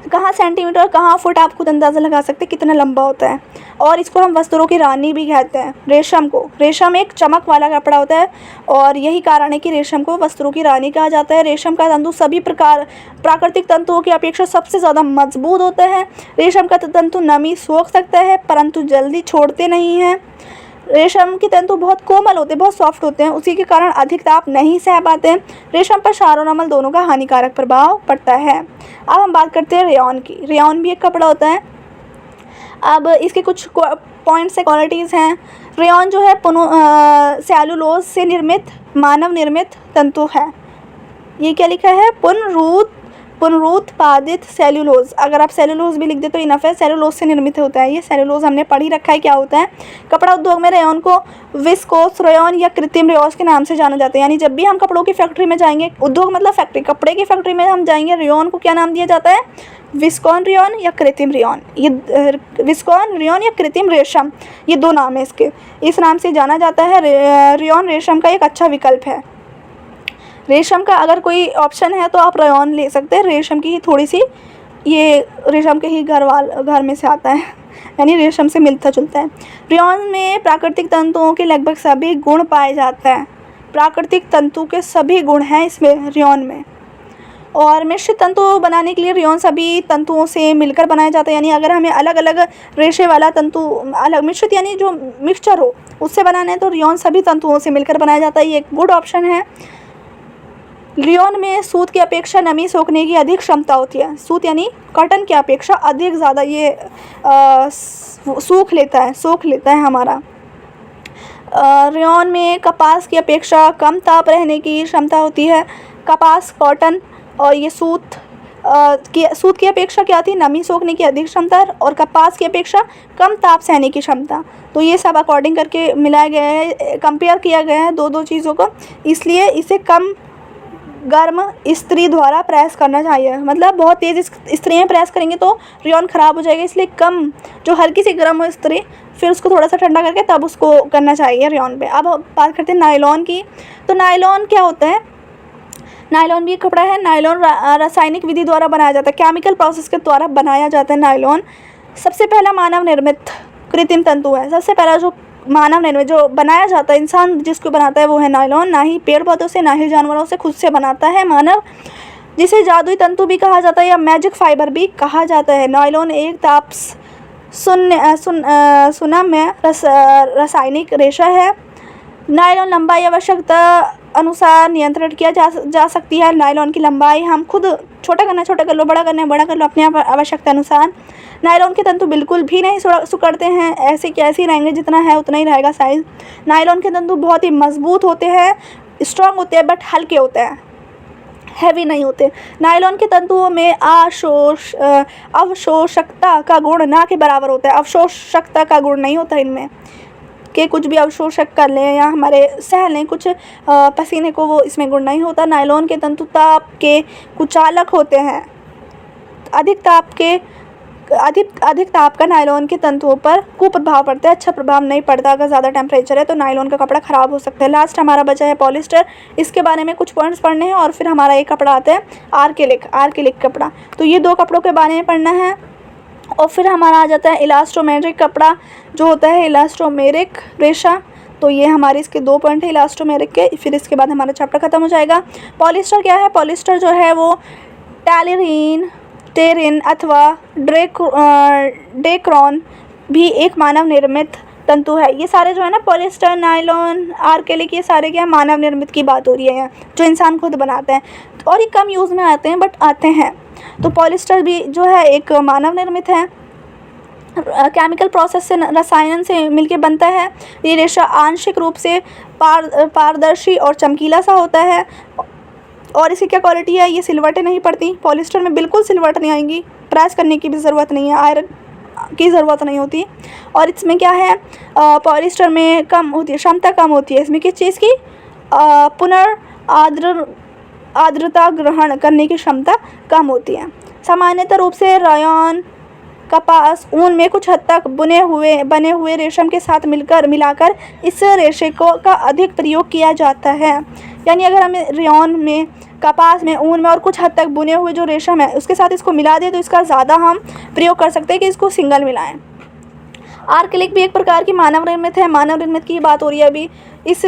A: कहाँ सेंटीमीटर कहाँ फुट, आप खुद अंदाज़ा लगा सकते हैं कितना लंबा होता है। और इसको हम वस्त्रों की रानी भी कहते हैं रेशम को। रेशम एक चमक वाला कपड़ा होता है और यही कारण है कि रेशम को वस्त्रों की रानी कहा जाता है। रेशम का तंतु सभी प्रकार प्राकृतिक तंतुओं की अपेक्षा सबसे ज़्यादा मजबूत होता है। रेशम का तंतु नमी सोख सकता है परंतु जल्दी छोड़ते नहीं हैं। रेशम के तंतु बहुत कोमल होते हैं, बहुत सॉफ्ट होते हैं, उसी के कारण अधिक ताप नहीं सह पाते हैं। रेशम पर क्षार और अम्ल दोनों का हानिकारक प्रभाव पड़ता है। अब हम बात करते हैं रेयॉन की। रेयॉन भी एक कपड़ा होता है। अब इसके कुछ पॉइंट्स से क्वालिटीज़ हैं। रेयॉन जो है सेलुलोज से निर्मित मानव निर्मित तंतु है। ये क्या लिखा है, पुनरुत्पादित सेलुलोज। अगर आप सेलुलोज भी लिख दे तो इनफ है। सेलुलोज से निर्मित होता है ये। सेलुलोज हमने पढ़ ही रखा है क्या होता है। कपड़ा उद्योग में रेयॉन को विस्कोस रेयॉन या कृत्रिम रेयॉन के नाम से जाना जाता है। यानी जब भी हम कपड़ों की फैक्ट्री में जाएंगे, उद्योग मतलब फैक्ट्री, कपड़े की फैक्ट्री में हम जाएंगे, रेयॉन को क्या नाम दिया जाता है, विस्कॉन रेयॉन या कृत्रिम रेयॉन। ये विस्कॉन रेयॉन या कृत्रिम रेशम, ये दो नाम है इसके, इस नाम से जाना जाता है। रेयॉन रेशम का एक अच्छा विकल्प है। रेशम का अगर कोई ऑप्शन है तो आप रेयॉन ले सकते हैं। रेशम की ही थोड़ी सी, ये रेशम के ही घर में से आता है, यानी रेशम से मिलता जुलता है। रेयॉन में प्राकृतिक तंतुओं के लगभग सभी गुण पाए जाते हैं। प्राकृतिक तंतु के सभी गुण हैं इसमें रेयॉन में। और मिश्रित तंतु बनाने के लिए रेयॉन सभी तंतुओं से मिलकर बनाया जाता है। यानी अगर हमें अलग अलग रेशे वाला तंतु अलग मिश्रित यानी जो मिक्सचर हो उससे बनाना है तो रेयॉन सभी तंतुओं से मिलकर बनाया जाता है। ये एक गुड ऑप्शन है। रेयॉन में सूत की अपेक्षा नमी सोखने की अधिक क्षमता होती है। सूत यानी कॉटन की अपेक्षा अधिक ज़्यादा ये सोख लेता है हमारा। रेयॉन में कपास की अपेक्षा कम ताप रहने की क्षमता होती है। कपास, कॉटन और ये सूत की अपेक्षा क्या थी, नमी सोखने की अधिक क्षमता और कपास की अपेक्षा कम ताप सहने की क्षमता। तो ये सब अकॉर्डिंग करके मिलाया गया है, कंपेयर किया गया है दो चीज़ों को, इसलिए इसे कम गर्म इस्त्री द्वारा प्रेस करना चाहिए। मतलब बहुत तेज़ इस्त्री में प्रेस करेंगे तो रेयॉन ख़राब हो जाएगा, इसलिए कम जो हल्की सी गर्म हो इस्त्री, फिर उसको थोड़ा सा ठंडा करके तब उसको करना चाहिए रेयॉन पे। अब बात करते हैं नायलॉन की। तो नायलॉन क्या होता है, नायलॉन भी एक कपड़ा है। नायलॉन रासायनिक विधि द्वारा बनाया जाता है, केमिकल प्रोसेस के द्वारा बनाया जाता है नायलॉन। सबसे पहला मानव निर्मित कृत्रिम तंतु है। सबसे पहला जो मानव निर्मित जो बनाया जाता है, इंसान जिसको बनाता है वो है नायलॉन। ना ही पेड़ पौधों से ना ही जानवरों से, खुद से बनाता है मानव, जिसे जादुई तंतु भी कहा जाता है या मैजिक फाइबर भी कहा जाता है। नायलॉन एक ताप सुनम्य रासायनिक रेशा है। नायलॉन लंबाई आवश्यकता अनुसार नियंत्रित किया जा सकती है। नायलॉन की लंबाई हम खुद छोटा कर लो, बड़ा कर लो अपनी आवश्यकता अनुसार। नायलॉन के तंतु बिल्कुल भी नहीं सिकुड़ते हैं, ऐसे कैसे रहेंगे, जितना है उतना ही रहेगा साइज़। नायलॉन के तंतु बहुत ही मजबूत होते हैं, स्ट्रॉन्ग होते हैं, बट हल्के होते हैं, हैवी नहीं होते। नायलॉन के तंतुओं में अवशोषकता का गुण ना के बराबर होता है। अवशोषकता का गुण नहीं होता इनमें कि कुछ भी अवशोषक कर लें या हमारे सह लें कुछ पसीने को, वो इसमें गुण नहीं होता। नायलॉन के तंतु ताप के कुचालक होते हैं। अधिक ताप का नायलॉन के तंतुओं पर कुप्रभाव पड़ता है, अच्छा प्रभाव नहीं पड़ता। अगर ज़्यादा टेम्परेचर है तो नायलॉन का कपड़ा ख़राब हो सकता है। लास्ट हमारा बचा है पॉलिस्टर। इसके बारे में कुछ पॉइंट्स पढ़ने हैं और फिर हमारा एक कपड़ा आता है आर्केलिक कपड़ा। तो ये दो कपड़ों के बारे में पढ़ना है। और फिर हमारा आ जाता है इलास्टोमेरिक कपड़ा, जो होता है इलास्टोमेरिक रेशा। तो ये हमारे इसके 2 पॉइंट है इलास्टोमेरिक के। फिर इसके बाद हमारा चैप्टर ख़त्म हो जाएगा। पॉलिस्टर क्या है, पॉलिस्टर जो है वो टेरिन अथवा डेक्रॉन भी एक मानव निर्मित तंतु है। ये सारे जो है ना पॉलिएस्टर, नायलॉन, आर्केलिक, ये सारे क्या मानव निर्मित की बात हो रही है जो इंसान खुद बनाते हैं। और ये कम यूज़ में आते हैं बट आते हैं। तो पॉलिएस्टर भी जो है एक मानव निर्मित है, केमिकल प्रोसेस से, रसायन से मिलके बनता है। ये रेशा आंशिक रूप से पारदर्शी और चमकीला सा होता है। और इसकी क्या क्वालिटी है, ये सिलवटें नहीं पड़ती। पॉलिएस्टर में बिल्कुल सिलवट नहीं आएंगी, प्रेस करने की भी ज़रूरत नहीं है, आयरन की ज़रूरत नहीं होती। और इसमें क्या है, पॉलिएस्टर में कम होती है, क्षमता कम होती है इसमें किस चीज़ की, आर्द्रता ग्रहण करने की क्षमता कम होती है। सामान्यतः रूप से रायन, कपास, ऊन में कुछ हद तक बने हुए रेशम के साथ मिलाकर इस रेशे का अधिक प्रयोग किया जाता है। यानी अगर हमें रेयन में, कपास में, ऊन में और कुछ हद तक बुने हुए जो रेशम है उसके साथ इसको मिला दें तो इसका ज़्यादा हम प्रयोग कर सकते हैं कि इसको सिंगल मिलाएं। आर्केलिक भी एक प्रकार की मानव निर्मित है। मानव निर्मित की बात हो रही है अभी। इस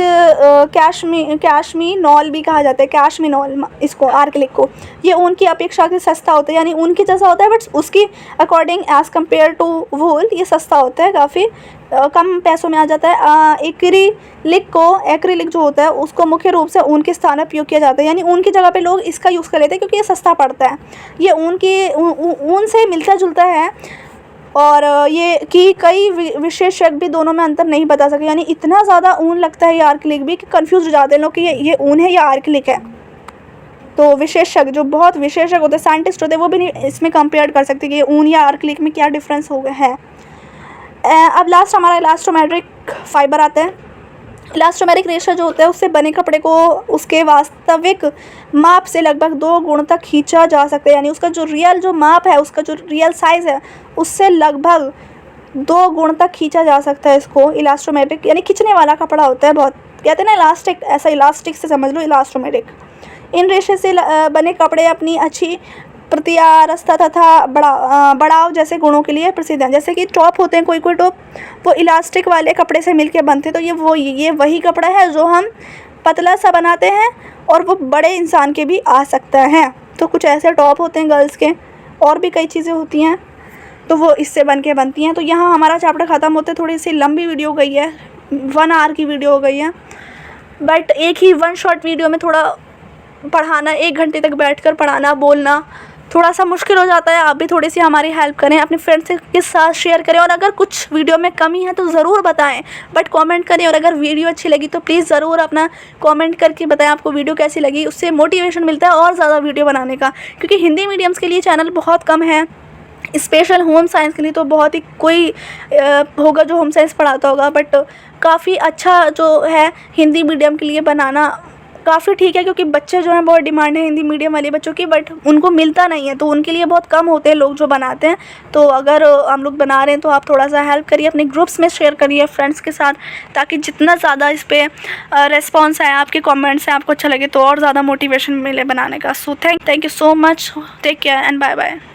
A: कैशमीनॉल भी कहा जाता है, कैशमीनॉल इसको, आर्केलिक को। ये ऊन की अपेक्षा से सस्ता होता है, यानी ऊन की जैसा होता है बट उसकी अकॉर्डिंग एज़ कम्पेयर टू वूल ये सस्ता होता है, काफ़ी कम पैसों में आ जाता है। एक्रिलिक जो होता है उसको मुख्य रूप से ऊन के स्थान पर प्रयोग किया जाता है, यानी ऊन की जगह पे लोग इसका यूज़ कर लेते हैं क्योंकि ये सस्ता पड़ता है। ये ऊन से मिलता जुलता है। और ये कि कई विशेषज्ञ भी दोनों में अंतर नहीं बता सके, यानी इतना ज़्यादा ऊन लगता है ये आर्केलिक भी कि कंफ्यूज हो जाते हैं लोग कि ये ऊन है या आर्केलिक है। तो विशेषज्ञ, जो बहुत विशेषज्ञ होते हैं, साइंटिस्ट होते हैं, वो भी नहीं इसमें कंपेयर कर सकते कि ये ऊन या आर्केलिक में क्या डिफरेंस हो गया है। अब लास्ट हमारा इलास्टोमेरिक फाइबर आता है। इलास्टोमेरिक रेशा जो होता है उससे बने कपड़े को उसके वास्तविक माप से लगभग 2 गुण तक खींचा जा सकता है, यानी उसका जो रियल माप है, उसका जो रियल साइज़ है उससे लगभग 2 गुण तक खींचा जा सकता है इसको। इलास्टोमेरिक यानी खींचने वाला कपड़ा होता है, बहुत कहते हैं ना इलास्टिक, ऐसा इलास्टिक से समझ लो इलास्टोमेरिक। इन रेशे से बने कपड़े अपनी अच्छी प्रत्यारस्ता तथा बढ़ाव जैसे गुणों के लिए प्रसिद्ध हैं। जैसे कि टॉप होते हैं, कोई टॉप वो इलास्टिक वाले कपड़े से मिलके बनते हैं, तो ये वही कपड़ा है जो हम पतला सा बनाते हैं और वो बड़े इंसान के भी आ सकता है। तो कुछ ऐसे टॉप होते हैं गर्ल्स के, और भी कई चीज़ें होती हैं तो वो इससे बनती हैं। तो यहाँ हमारा चैप्टर ख़त्म होते, थोड़ी सी लंबी वीडियो हो गई है, 1 आवर की वीडियो हो गई है, बट एक ही 1 शॉर्ट वीडियो में थोड़ा पढ़ाना, 1 घंटे तक बैठकर पढ़ाना, बोलना थोड़ा सा मुश्किल हो जाता है। आप भी थोड़ी सी हमारी हेल्प करें, अपने फ्रेंड्स के साथ शेयर करें, और अगर कुछ वीडियो में कमी है तो ज़रूर बताएं, बट कमेंट करें। और अगर वीडियो अच्छी लगी तो प्लीज़ ज़रूर अपना कमेंट करके बताएं आपको वीडियो कैसी लगी। उससे मोटिवेशन मिलता है और ज़्यादा वीडियो बनाने का, क्योंकि हिंदी मीडियम्स के लिए चैनल बहुत कम है, स्पेशल होम साइंस के लिए तो बहुत ही कोई होगा जो होम साइंस पढ़ाता होगा, बट काफ़ी अच्छा जो है हिंदी मीडियम के लिए बनाना काफ़ी ठीक है, क्योंकि बच्चे जो हैं बहुत डिमांड है हिंदी मीडियम वाले बच्चों की, बट उनको मिलता नहीं है, तो उनके लिए बहुत कम होते हैं लोग जो बनाते हैं। तो अगर हम लोग बना रहे हैं तो आप थोड़ा सा हेल्प करिए, अपने ग्रुप्स में शेयर करिए फ्रेंड्स के साथ, ताकि जितना ज़्यादा इस पर रेस्पॉन्स आए, आपके कॉमेंट्स हैं, आपको अच्छा लगे तो और ज़्यादा मोटिवेशन मिले बनाने का। So thank you so much, take care and bye bye.